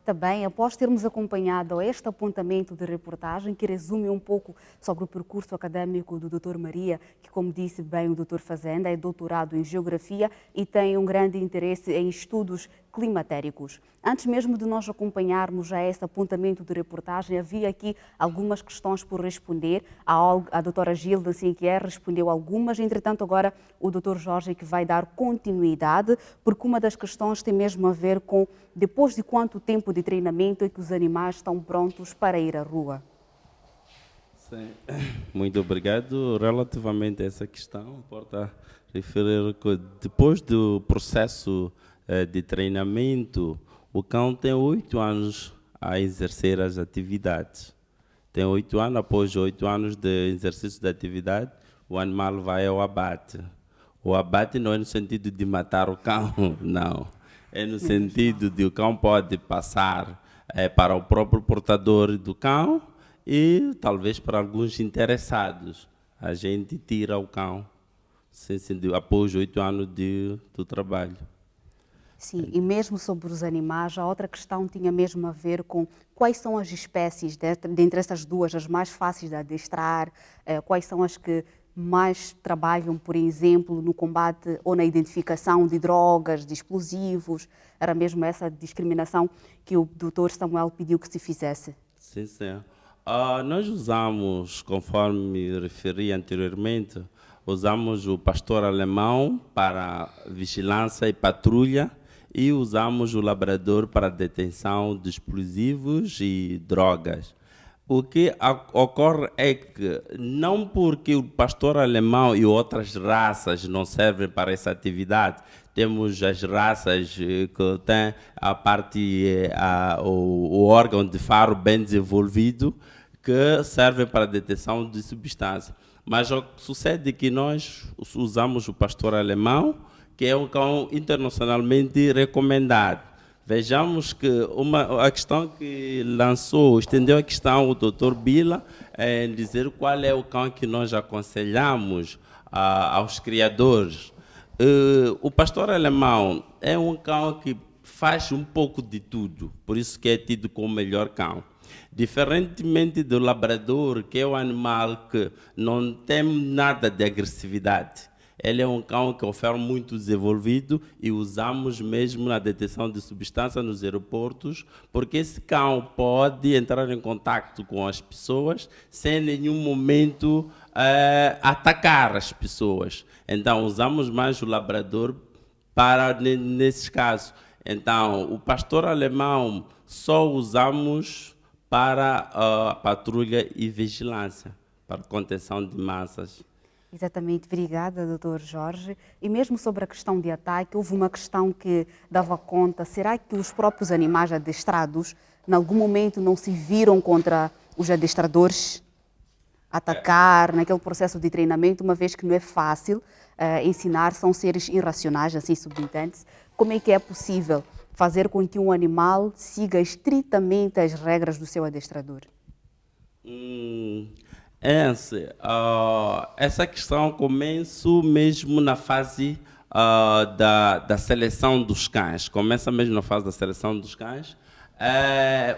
Speaker 1: Também, após termos acompanhado este apontamento de reportagem que resume um pouco sobre o percurso acadêmico do Dr. Maria, que, como disse bem o Dr. Fazenda, é doutorado em Geografia e tem um grande interesse em estudos climatéricos. Antes mesmo de nós acompanharmos já este apontamento de reportagem, havia aqui algumas questões por responder. A doutora Gilda Sinquier respondeu algumas, entretanto agora o Dr. Jorge que vai dar continuidade, porque uma das questões tem mesmo a ver com depois de quanto tempo de treinamento é que os animais estão prontos para ir à rua.
Speaker 5: Sim. Muito obrigado. Relativamente a essa questão, importa referir que depois do processo de treinamento, o cão tem 8 anos a exercer as atividades. Tem 8 anos, após 8 anos de exercício de atividade, o animal vai ao abate. O abate não é no sentido de matar o cão, não. É no sentido de o cão pode passar para o próprio portador do cão e talvez para alguns interessados. A gente tira o cão após 8 anos do trabalho.
Speaker 1: Sim, e mesmo sobre os animais, a outra questão tinha mesmo a ver com quais são as espécies, dentre essas duas, as mais fáceis de adestrar, quais são as que mais trabalham, por exemplo, no combate ou na identificação de drogas, de explosivos. Era mesmo essa discriminação que o Dr. Samuel pediu que se fizesse.
Speaker 5: Sim, sim. Nós usamos, conforme referi anteriormente, usamos o pastor alemão para vigilância e patrulha e usamos o labrador para detenção de explosivos e drogas. O que ocorre é que, não porque o pastor alemão e outras raças não servem para essa atividade, temos as raças que têm a parte, o órgão de faro bem desenvolvido, que servem para a deteção de substâncias. Mas o que sucede é que nós usamos o pastor alemão, que é um cão internacionalmente recomendado. Vejamos que a questão que estendeu a questão o Dr. Bila, em dizer qual é o cão que nós aconselhamos aos criadores. O pastor alemão é um cão que faz um pouco de tudo, por isso que é tido como o melhor cão. Diferentemente do labrador, que é um animal que não tem nada de agressividade. Ele é um cão que oferece muito desenvolvido e usamos mesmo na deteção de substâncias nos aeroportos, porque esse cão pode entrar em contato com as pessoas sem em nenhum momento atacar as pessoas. Então, usamos mais o labrador nesses casos. Então, o pastor alemão só usamos para a patrulha e vigilância, para contenção de massas.
Speaker 1: Exatamente, obrigada, Dr. Jorge. E mesmo sobre a questão de ataque, houve uma questão que dava conta, será que os próprios animais adestrados, em algum momento, não se viram contra os adestradores atacar naquele processo de treinamento, uma vez que não é fácil ensinar, são seres irracionais, assim subentende-se. Como é que é possível fazer com que um animal siga estritamente as regras do seu adestrador?
Speaker 5: Essa questão começa mesmo na fase da seleção dos cães. Começa mesmo na fase da seleção dos cães.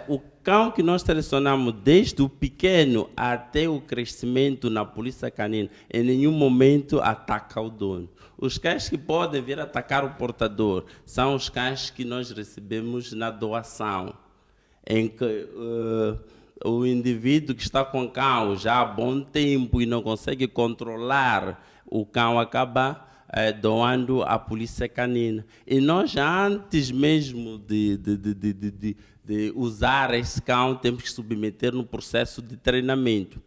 Speaker 5: O cão que nós selecionamos desde o pequeno até o crescimento na polícia canina, em nenhum momento ataca o dono. Os cães que podem vir atacar o portador são os cães que nós recebemos na doação, em que o indivíduo que está com o cão já há bom tempo e não consegue controlar o cão, acaba doando à polícia canina. E nós, antes mesmo de usar esse cão, temos que submeter no processo de treinamento.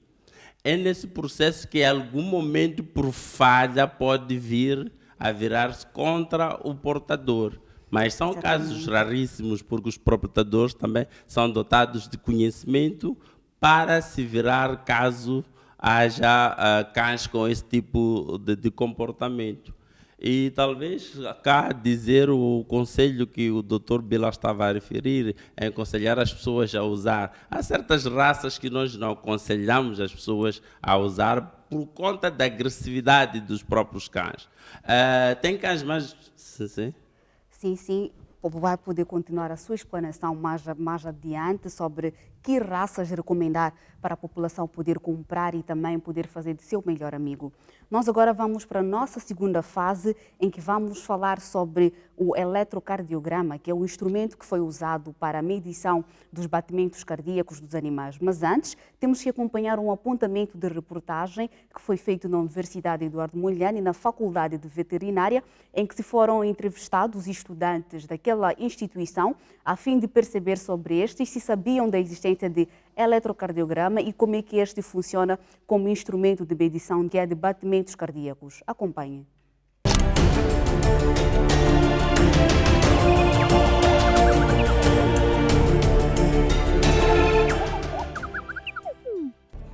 Speaker 5: É nesse processo que, em algum momento, por falha, pode vir a virar-se contra o portador. Mas são casos raríssimos, porque os portadores também são dotados de conhecimento para se virar caso haja cães com esse tipo de comportamento. E talvez cá dizer o conselho que o Dr. Bila estava a referir, é aconselhar as pessoas a usar. Há certas raças que nós não aconselhamos as pessoas a usar por conta da agressividade dos próprios cães. Tem cães mais...
Speaker 1: Sim. Vai poder continuar a sua explanação mais adiante sobre que raças recomendar para a população poder comprar e também poder fazer de seu melhor amigo. Nós agora vamos para a nossa segunda fase, em que vamos falar sobre o eletrocardiograma, que é o instrumento que foi usado para a medição dos batimentos cardíacos dos animais. Mas antes, temos que acompanhar um apontamento de reportagem que foi feito na Universidade Eduardo Mondlane, na Faculdade de Veterinária, em que se foram entrevistados estudantes daquela pela instituição, a fim de perceber sobre estes se sabiam da existência de eletrocardiograma e como é que este funciona como instrumento de medição de batimentos cardíacos. Acompanhe.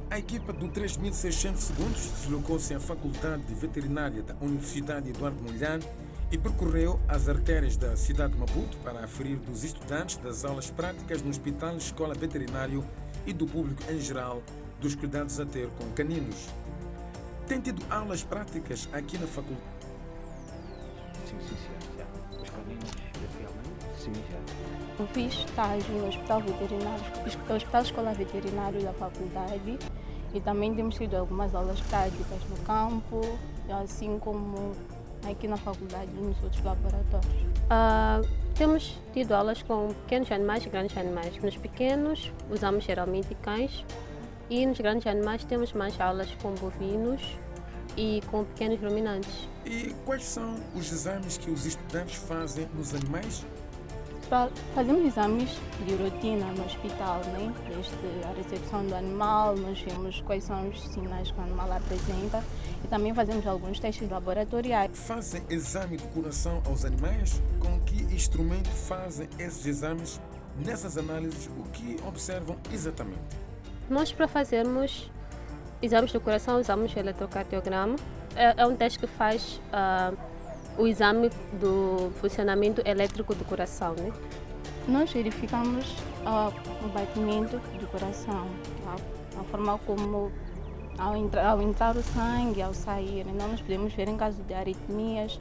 Speaker 6: A equipa do 3.600 segundos deslocou-se à Faculdade de Veterinária da Universidade Eduardo Mondlane e percorreu as artérias da cidade de Maputo para aferir dos estudantes das aulas práticas no Hospital Escola Veterinário e do público em geral dos cuidados a ter com caninos. Tem tido aulas práticas aqui na faculdade?
Speaker 12: Sim, já. Os caninos, especialmente? Sim, já.
Speaker 9: Eu fiz estágio no Hospital Escola Veterinário da faculdade e também temos tido algumas aulas práticas no campo, assim como aqui na faculdade e nos outros laboratórios.
Speaker 13: Temos tido aulas com pequenos animais e grandes animais. Nos pequenos usamos geralmente cães e nos grandes animais temos mais aulas com bovinos e com pequenos ruminantes.
Speaker 6: E quais são os exames que os estudantes fazem nos animais?
Speaker 9: Fazemos exames de rotina no hospital, né? Desde a recepção do animal, nós vemos quais são os sinais que o animal apresenta e também fazemos alguns testes laboratoriais.
Speaker 6: Fazem exame de coração aos animais? Com que instrumento fazem esses exames? Nessas análises, o que observam exatamente?
Speaker 13: Nós, para fazermos exames do coração, usamos o eletrocardiograma. É um teste que faz o exame do funcionamento elétrico do coração, né?
Speaker 9: Nós verificamos o batimento do coração, a forma como ao entrar o sangue, ao sair. Então nós podemos ver em caso de arritmias,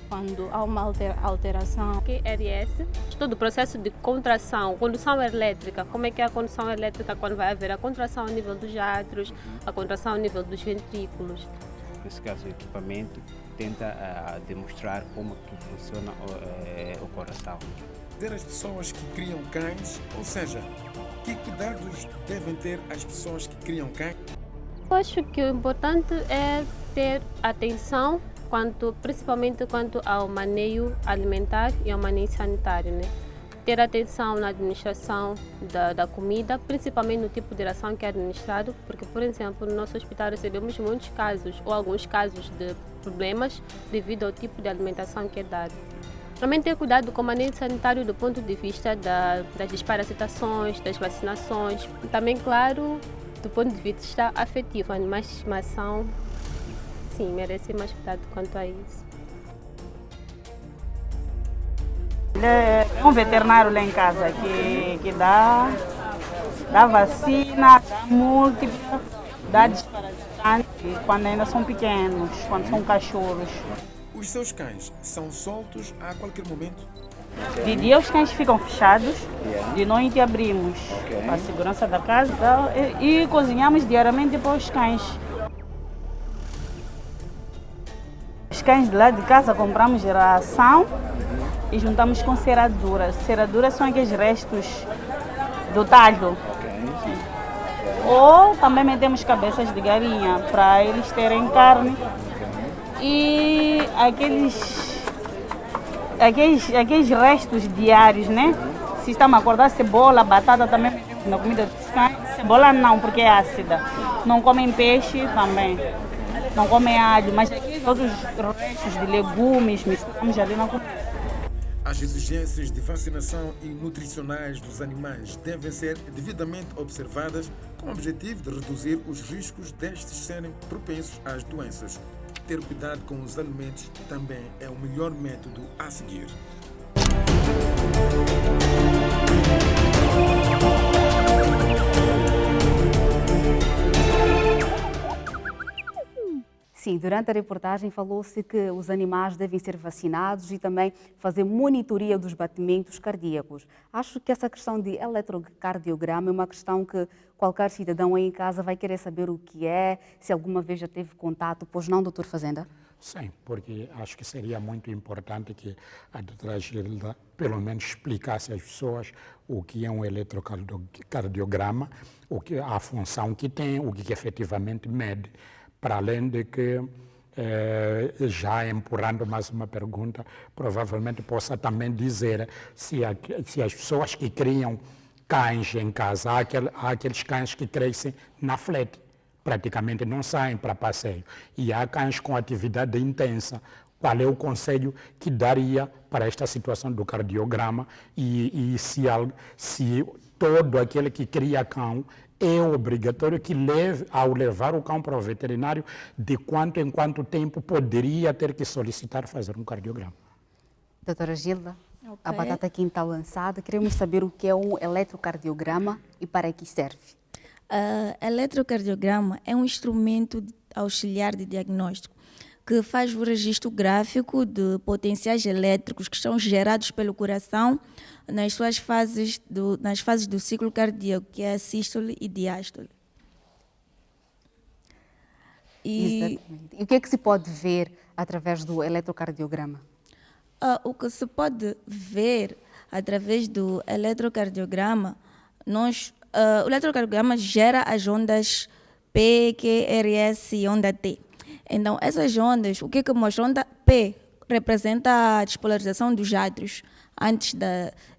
Speaker 9: quando há uma alteração.
Speaker 13: QRS, todo o processo de contração, condução elétrica, como é que é a condução elétrica quando vai haver a contração ao nível dos átrios, a contração ao nível dos ventrículos.
Speaker 12: Nesse caso, o equipamento tenta demonstrar como que funciona o coração.
Speaker 6: As pessoas que criam cães, ou seja, que cuidados devem ter as pessoas que criam cães?
Speaker 13: Eu acho que o importante é ter atenção, principalmente quanto ao manejo alimentar e ao manejo sanitário, né? Ter atenção na administração da comida, principalmente no tipo de ração que é administrado, porque, por exemplo, no nosso hospital recebemos muitos casos, ou alguns casos de problemas devido ao tipo de alimentação que é dado. Também ter cuidado com o manejo sanitário do ponto de vista das desparasitações, das vacinações, e também, claro, do ponto de vista afetivo, animais de estimação, sim, merecem mais cuidado quanto a isso.
Speaker 14: É um veterinário lá em casa que dá vacina, dá múltipla, dá desparasitante quando ainda são pequenos, quando são cachorros.
Speaker 6: Os seus cães são soltos a qualquer momento?
Speaker 14: De dia os cães ficam fechados, de noite abrimos para a segurança da casa e cozinhamos diariamente para os cães. Os cães de lá de casa compramos ração e juntamos com ceraduras. Ceraduras são aqueles restos do talho. Ou também metemos cabeças de galinha para eles terem carne. E aqueles restos diários, né? Se estamos a acordar cebola, batata também metemos na comida dos cães. Cebola não, porque é ácida. Não comem peixe também. Não comem alho, mas aqueles outros restos de legumes misturamos ali na comida.
Speaker 6: As exigências de vacinação e nutricionais dos animais devem ser devidamente observadas com o objetivo de reduzir os riscos destes serem propensos às doenças. Ter cuidado com os alimentos também é o melhor método a seguir.
Speaker 1: Sim, durante a reportagem falou-se que os animais devem ser vacinados e também fazer monitoria dos batimentos cardíacos. Acho que essa questão de eletrocardiograma é uma questão que qualquer cidadão aí em casa vai querer saber o que é, se alguma vez já teve contato, pois não, doutor Fazenda?
Speaker 2: Sim, porque acho que seria muito importante que a doutora Gilda pelo menos explicasse às pessoas o que é um eletrocardiograma, a função que tem, o que efetivamente mede, para além de que já empurrando mais uma pergunta, provavelmente possa também dizer se as pessoas que criam cães em casa, há aqueles cães que crescem na flete, praticamente não saem para passeio, e há cães com atividade intensa. Qual é o conselho que daria para esta situação do cardiograma e se todo aquele que cria cão é obrigatório que ao levar o cão para o veterinário, de quanto em quanto tempo poderia ter que solicitar fazer um cardiograma?
Speaker 1: Doutora Gilda, a batata aqui está lançada. Queremos saber o que é um eletrocardiograma e para que serve.
Speaker 4: Eletrocardiograma é um instrumento auxiliar de diagnóstico que faz o registro gráfico de potenciais elétricos que são gerados pelo coração nas fases do ciclo cardíaco, que é a sístole e diástole.
Speaker 1: E o que é que se pode ver através do eletrocardiograma?
Speaker 4: O que se pode ver através do eletrocardiograma, o eletrocardiograma gera as ondas P, Q, R, S e onda T. Então, essas ondas, o que é que mostra? A onda P representa a despolarização dos átrios,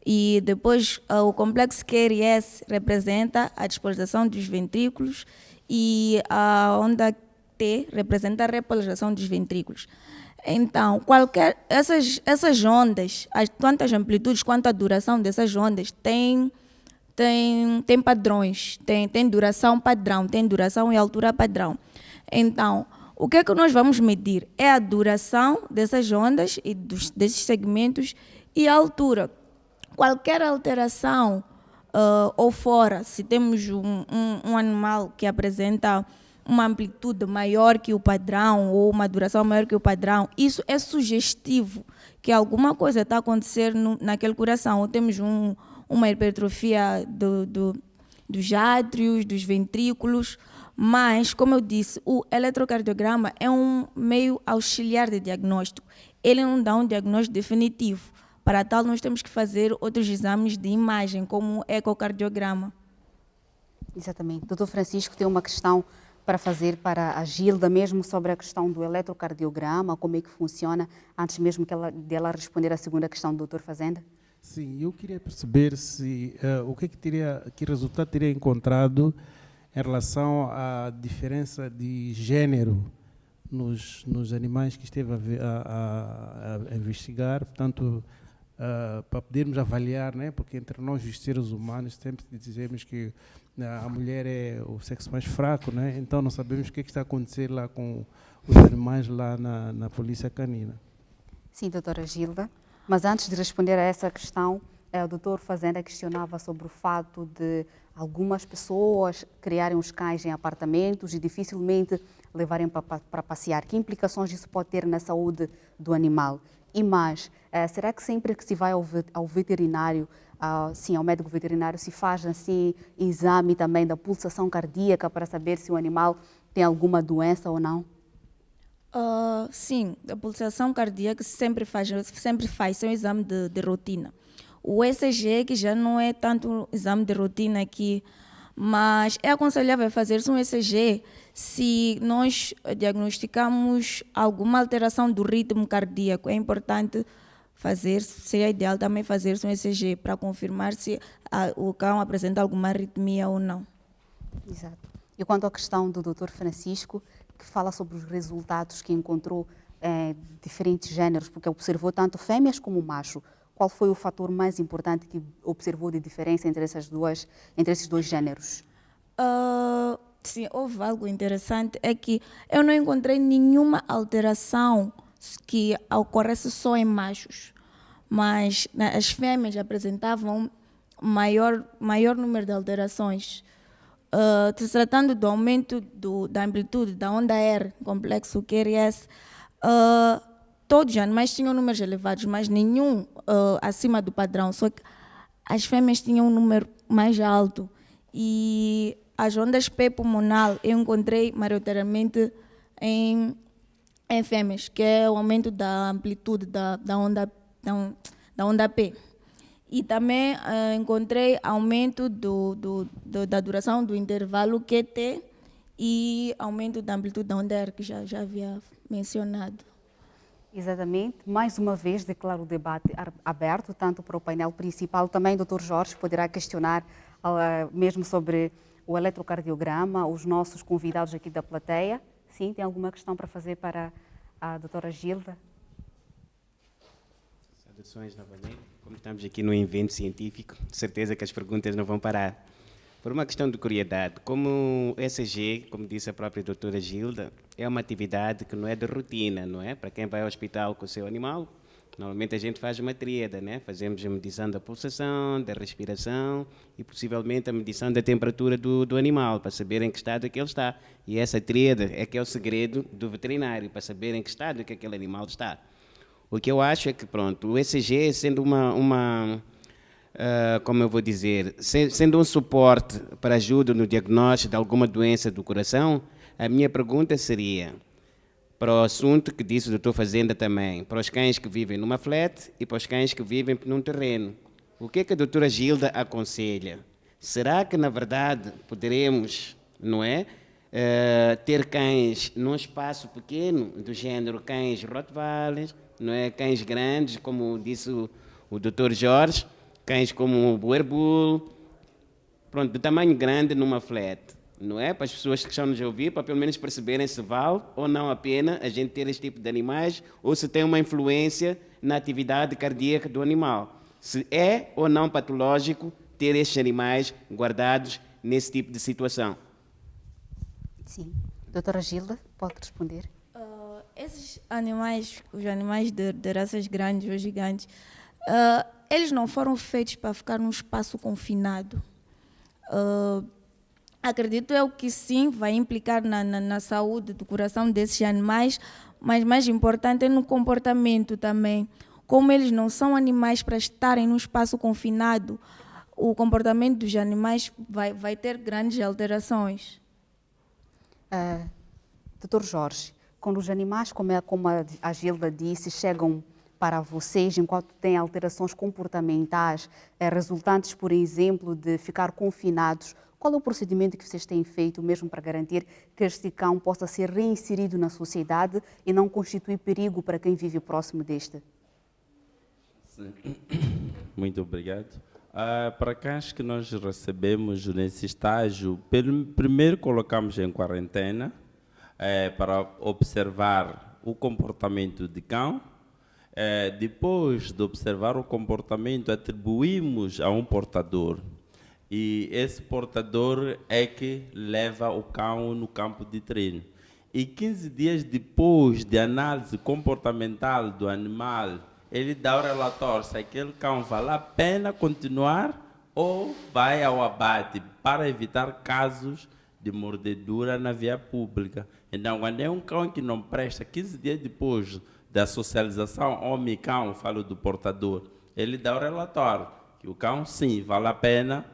Speaker 4: e depois o complexo QRS representa a despolarização dos ventrículos e a onda T representa a repolarização dos ventrículos. Então, essas ondas, tanto as amplitudes quanto a duração dessas ondas, tem padrões, tem duração padrão, tem duração e altura padrão. Então, o que é que nós vamos medir? É a duração dessas ondas e desses segmentos e a altura. Qualquer alteração ou fora, se temos um animal que apresenta uma amplitude maior que o padrão ou uma duração maior que o padrão, isso é sugestivo que alguma coisa está a acontecer naquele coração. Ou temos uma hipertrofia dos átrios, dos ventrículos. Mas, como eu disse, o eletrocardiograma é um meio auxiliar de diagnóstico. Ele não dá um diagnóstico definitivo. Para tal, nós temos que fazer outros exames de imagem, como o ecocardiograma.
Speaker 1: Exatamente. Doutor Francisco tem uma questão para fazer para a Gilda, mesmo sobre a questão do eletrocardiograma, como é que funciona, antes mesmo dela responder a segunda questão do doutor Fazenda.
Speaker 3: Sim, eu queria perceber que resultado teria encontrado em relação à diferença de género nos animais que esteve a investigar, portanto, para podermos avaliar, né? Porque entre nós, os seres humanos, sempre dizemos que a mulher é o sexo mais fraco, né? Então não sabemos o que está a acontecer lá com os animais lá na polícia canina.
Speaker 1: Sim, doutora Gilda, mas antes de responder a essa questão, o doutor Fazenda questionava sobre o fato de algumas pessoas criarem os cães em apartamentos e dificilmente levarem para passear. Que implicações isso pode ter na saúde do animal? E mais, será que sempre que se vai ao veterinário, sim, ao médico veterinário, se faz assim exame também da pulsação cardíaca para saber se o animal tem alguma doença ou não?
Speaker 4: Sim, a pulsação cardíaca sempre faz, é um exame de rotina. O ECG, que já não é tanto um exame de rotina aqui, mas é aconselhável fazer-se um ECG se nós diagnosticamos alguma alteração do ritmo cardíaco. É importante seria ideal também fazer-se um ECG para confirmar se o cão apresenta alguma arritmia ou não.
Speaker 1: Exato. E quanto à questão do Dr. Francisco, que fala sobre os resultados que encontrou diferentes géneros, porque observou tanto fêmeas como macho, qual foi o fator mais importante que observou de diferença entre esses dois géneros?
Speaker 4: Sim, houve algo interessante, é que eu não encontrei nenhuma alteração que ocorresse só em machos, mas as fêmeas apresentavam maior número de alterações. Se tratando do aumento da amplitude da onda R, complexo QRS, todos os animais tinham números elevados, mas nenhum acima do padrão, só que as fêmeas tinham um número mais alto. E as ondas P pulmonal eu encontrei maioritariamente em fêmeas, que é o aumento da amplitude da onda P. E também encontrei aumento da duração do intervalo QT e aumento da amplitude da onda R, que já havia mencionado.
Speaker 1: Exatamente. Mais uma vez, declaro o debate aberto, tanto para o painel principal, também o Dr. Jorge poderá questionar mesmo sobre o eletrocardiograma, os nossos convidados aqui da plateia. Sim, tem alguma questão para fazer para a doutora Gilda?
Speaker 10: Saudações novamente. Como estamos aqui no evento científico, de certeza que as perguntas não vão parar. Por uma questão de curiosidade, como o ECG, como disse a própria doutora Gilda, é uma atividade que não é de rotina, não é? Para quem vai ao hospital com o seu animal, normalmente a gente faz uma tríade, né? Fazemos a medição da pulsação, da respiração e possivelmente a medição da temperatura do animal, para saber em que estado é que ele está. E essa tríade é que é o segredo do veterinário, para saber em que estado é que aquele animal está. O que eu acho é que, pronto, o ECG sendo como eu vou dizer, sendo um suporte para ajuda no diagnóstico de alguma doença do coração, a minha pergunta seria, para o assunto que disse o doutor Fazenda também, para os cães que vivem numa flat e para os cães que vivem num terreno, o que é que a doutora Gilda aconselha? Será que, na verdade, poderemos, não é, ter cães num espaço pequeno, do género cães Rottweilers, não é, cães grandes, como disse o doutor Jorge, cães como o Boerboel, pronto, de tamanho grande numa flat, não é? Para as pessoas que estão nos a ouvir, para pelo menos perceberem se vale ou não a pena a gente ter esse tipo de animais ou se tem uma influência na atividade cardíaca do animal. Se é ou não patológico ter estes animais guardados nesse tipo de situação.
Speaker 1: Sim. Doutora Gilda, pode responder?
Speaker 4: Esses animais, os animais de raças grandes ou gigantes, eles não foram feitos para ficar num espaço confinado. Acredito eu que sim, vai implicar na saúde do coração desses animais, mas mais importante é no comportamento também. Como eles não são animais para estarem num espaço confinado, o comportamento dos animais vai ter grandes alterações.
Speaker 1: Doutor Jorge, quando os animais, como a Gilda disse, chegam para vocês, enquanto têm alterações comportamentais resultantes, por exemplo, de ficar confinados, qual é o procedimento que vocês têm feito mesmo para garantir que este cão possa ser reinserido na sociedade e não constituir perigo para quem vive próximo deste?
Speaker 5: Sim. Muito obrigado. Para cães que nós recebemos nesse estágio, primeiro colocamos em quarentena para observar o comportamento de cão. Depois de observar o comportamento, atribuímos a um portador. E esse portador é que leva o cão no campo de treino. E 15 dias depois de análise comportamental do animal, ele dá o relatório se aquele cão vale a pena continuar ou vai ao abate, para evitar casos de mordedura na via pública. Então, quando é um cão que não presta, 15 dias depois da socialização homem-cão, falo do portador, ele dá o relatório que o cão, sim, vale a pena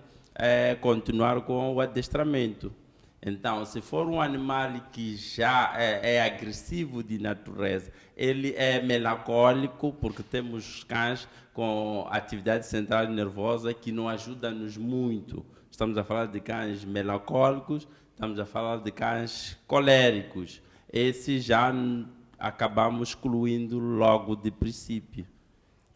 Speaker 5: continuar com o adestramento. Então, se for um animal que já é agressivo de natureza, ele é melancólico, porque temos cães com atividade central nervosa que não ajudam-nos muito. Estamos a falar de cães melancólicos, estamos a falar de cães coléricos. Esses já acabamos excluindo logo de princípio.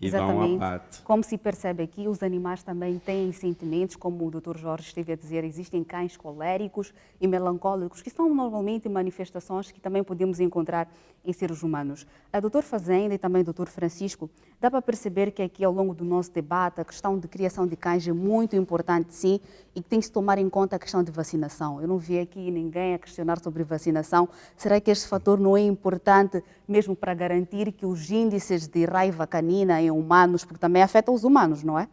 Speaker 5: E vão ao abate.
Speaker 1: Como se percebe aqui, os animais também têm sentimentos, como o Dr. Jorge esteve a dizer, existem cães coléricos e melancólicos, que são normalmente manifestações que também podemos encontrar em seres humanos. A Dr. Fazenda e também o Dr. Francisco, dá para perceber que aqui ao longo do nosso debate a questão de criação de cães é muito importante, sim, e que tem que se tomar em conta a questão de vacinação. Eu não vi aqui ninguém a questionar sobre vacinação. Será que este fator não é importante mesmo para garantir que os índices de raiva canina em humanos, porque também afeta os humanos, não é?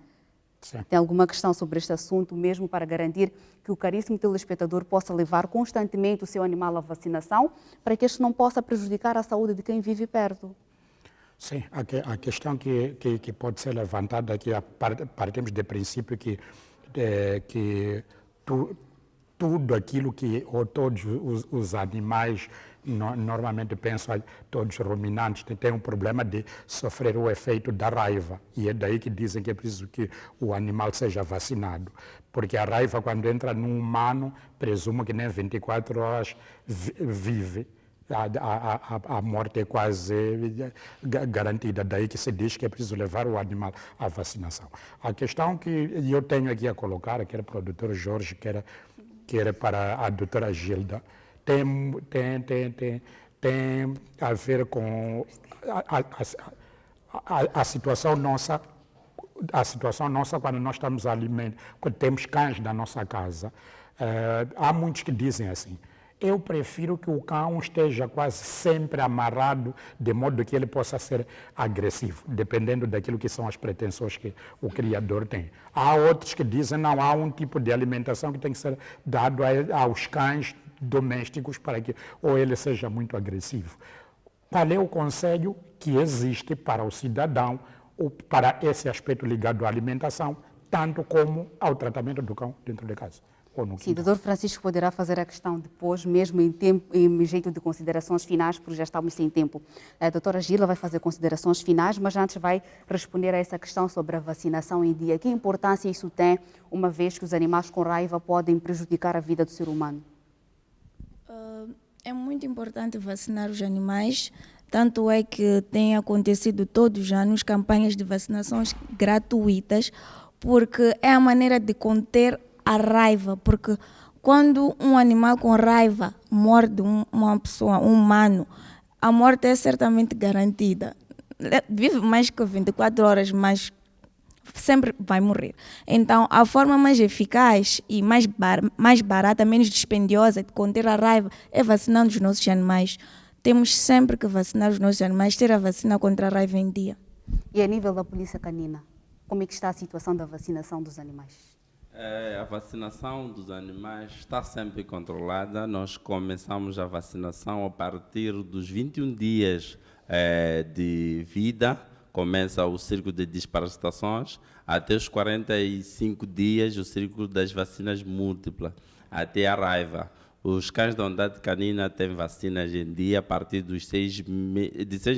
Speaker 1: Sim. Tem alguma questão sobre este assunto, mesmo para garantir que o caríssimo telespectador possa levar constantemente o seu animal à vacinação, para que este não possa prejudicar a saúde de quem vive perto?
Speaker 2: Sim, a questão que pode ser levantada aqui, partimos do princípio que tudo aquilo que, ou todos os animais, normalmente pensam, todos os ruminantes, têm um problema de sofrer o efeito da raiva. E é daí que dizem que é preciso que o animal seja vacinado. Porque a raiva, quando entra no humano, presumo que nem 24 horas vive a morte é quase garantida. Daí que se diz que é preciso levar o animal à vacinação. A questão que eu tenho aqui a colocar, quer para o doutor Jorge, quer para a doutora Gilda, tem a ver com a situação nossa. A situação nossa quando nós estamos quando temos cães na nossa casa, há muitos que dizem assim: eu prefiro que o cão esteja quase sempre amarrado, de modo que ele possa ser agressivo, dependendo daquilo que são as pretensões que o criador tem. Há outros que dizem: não, há um tipo de alimentação que tem que ser dado aos cães domésticos para que ou ele seja muito agressivo. Qual é o conselho que existe para o cidadão para esse aspecto ligado à alimentação, tanto como ao tratamento do cão dentro de casa?
Speaker 1: Sim, o doutor Francisco poderá fazer a questão depois, mesmo em jeito de considerações finais, porque já estamos sem tempo. A doutora Gila vai fazer considerações finais, mas antes vai responder a essa questão sobre a vacinação em dia. Que importância isso tem, uma vez que os animais com raiva podem prejudicar a vida do ser humano?
Speaker 4: É muito importante vacinar os animais, tanto é que tem acontecido todos os anos campanhas de vacinações gratuitas, porque é a maneira de conter a raiva, porque quando um animal com raiva morde uma pessoa, um humano, a morte é certamente garantida. Vive mais que 24 horas, mas sempre vai morrer. Então, a forma mais eficaz e mais barata, menos dispendiosa de conter a raiva é vacinando os nossos animais. Temos sempre que vacinar os nossos animais, ter a vacina contra a raiva em dia.
Speaker 1: E a nível da polícia canina, como é que está a situação da vacinação dos animais?
Speaker 5: A vacinação dos animais está sempre controlada. Nós começamos a vacinação a partir dos 21 dias de vida. Começa o ciclo de desparasitações, até os 45 dias o ciclo das vacinas múltiplas, até a raiva. Os cães da unidade canina têm vacinas em dia, a partir dos 6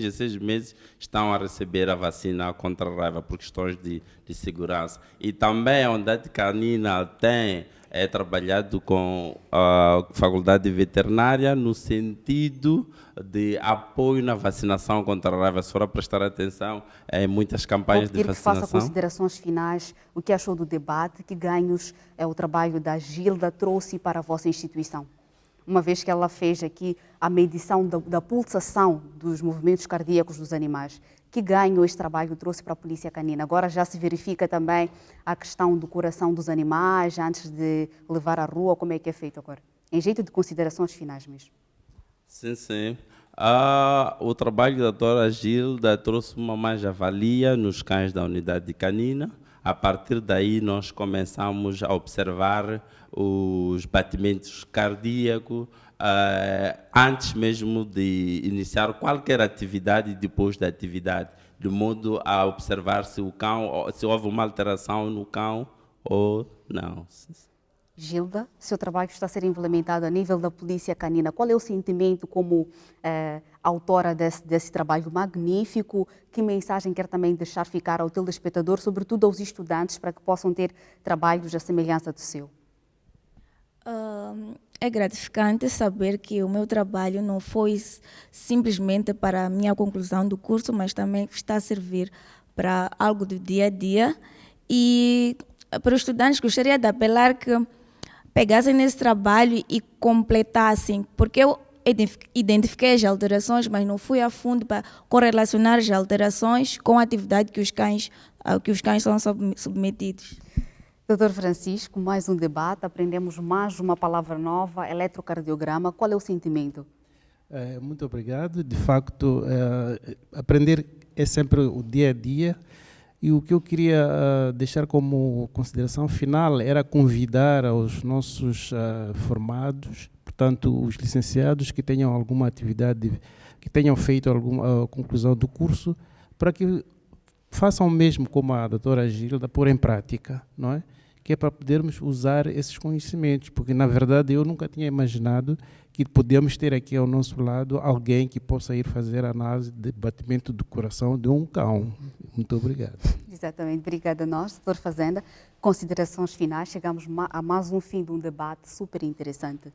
Speaker 5: a 6 meses estão a receber a vacina contra a raiva por questões de segurança. E também a unidade canina tem trabalhado com a faculdade veterinária no sentido de apoio na vacinação contra a raiva. Se for a prestar atenção em muitas campanhas de vacinação.
Speaker 1: Que faça considerações finais, o que achou do debate, que ganhos o trabalho da Gilda trouxe para a vossa instituição? Uma vez que ela fez aqui a medição da pulsação dos movimentos cardíacos dos animais, que ganho este trabalho trouxe para a polícia canina? Agora já se verifica também a questão do coração dos animais, antes de levar à rua, como é que é feito agora? Em jeito de considerações finais mesmo.
Speaker 5: Sim, sim. O trabalho da doutora Gilda trouxe uma mais-valia nos cães da unidade canina. A partir daí, nós começamos a observar os batimentos cardíacos antes mesmo de iniciar qualquer atividade e depois da atividade, de modo a observar se houve uma alteração no cão ou não.
Speaker 1: Gilda, seu trabalho está a ser implementado a nível da polícia canina. Qual é o sentimento como autora desse trabalho magnífico? Que mensagem quer também deixar ficar ao telespectador, sobretudo aos estudantes, para que possam ter trabalhos à semelhança do seu?
Speaker 4: É gratificante saber que o meu trabalho não foi simplesmente para a minha conclusão do curso, mas também está a servir para algo do dia a dia. E para os estudantes, gostaria de apelar que pegassem nesse trabalho e completassem, porque eu identifiquei as alterações, mas não fui a fundo para correlacionar as alterações com a atividade que os cães são submetidos.
Speaker 1: Doutor Francisco, mais um debate, aprendemos mais uma palavra nova, eletrocardiograma. Qual é o sentimento?
Speaker 3: Muito obrigado. De facto, aprender é sempre o dia a dia. E o que eu queria deixar como consideração final era convidar aos nossos formados, portanto, os licenciados que tenham alguma atividade, que tenham feito alguma conclusão do curso, para que façam o mesmo como a doutora Gilda, pôr em prática, não é? Que é para podermos usar esses conhecimentos, porque, na verdade, eu nunca tinha imaginado que podemos ter aqui ao nosso lado alguém que possa ir fazer a análise de batimento do coração de um cão. Muito obrigado.
Speaker 1: Exatamente, obrigada a nós, doutor Fazenda. Considerações finais, chegamos a mais um fim de um debate super interessante.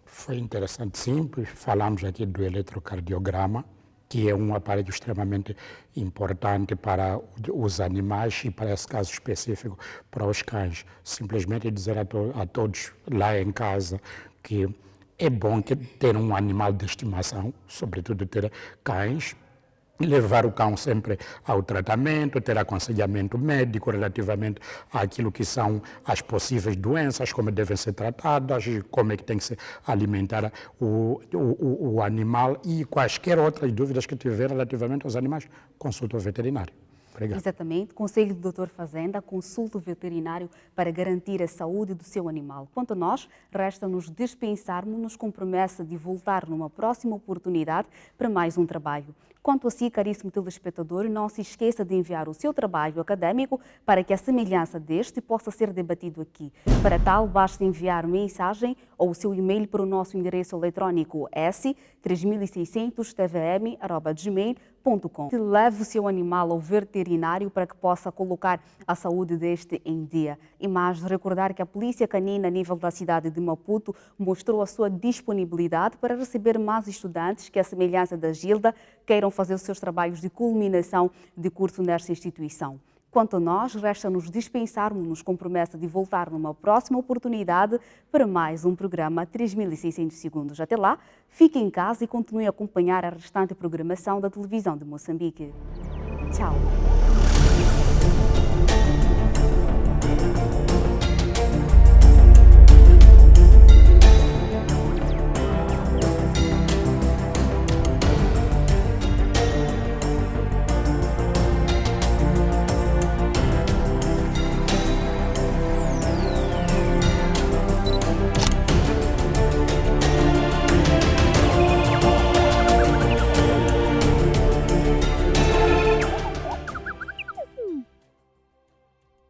Speaker 2: Foi interessante, sim. Falamos aqui do eletrocardiograma, que é um aparelho extremamente importante para os animais e, para esse caso específico, para os cães. Simplesmente dizer a todos lá em casa que é bom ter um animal de estimação, sobretudo ter cães, levar o cão sempre ao tratamento, ter aconselhamento médico relativamente àquilo que são as possíveis doenças, como devem ser tratadas, como é que tem que se alimentar o animal e quaisquer outras dúvidas que tiver relativamente aos animais, consulta o veterinário. Obrigado.
Speaker 1: Exatamente. Conselho do Dr. Fazenda, consulte o veterinário para garantir a saúde do seu animal. Quanto a nós, resta-nos dispensarmos-nos com promessa de voltar numa próxima oportunidade para mais um trabalho. Quanto a si, caríssimo telespectador, não se esqueça de enviar o seu trabalho acadêmico para que a semelhança deste possa ser debatido aqui. Para tal, basta enviar mensagem ou o seu e-mail para o nosso endereço eletrônico s3600tvm@gmail.com. Leve o seu animal ao veterinário para que possa colocar a saúde deste em dia. E mais, recordar que a Polícia Canina a nível da cidade de Maputo mostrou a sua disponibilidade para receber mais estudantes que, à semelhança da Gilda, queiram fazer os seus trabalhos de culminação de curso nesta instituição. Quanto a nós, resta-nos dispensarmos-nos com promessa de voltar numa próxima oportunidade para mais um programa 3600 segundos. Até lá, fique em casa e continue a acompanhar a restante programação da televisão de Moçambique. Tchau!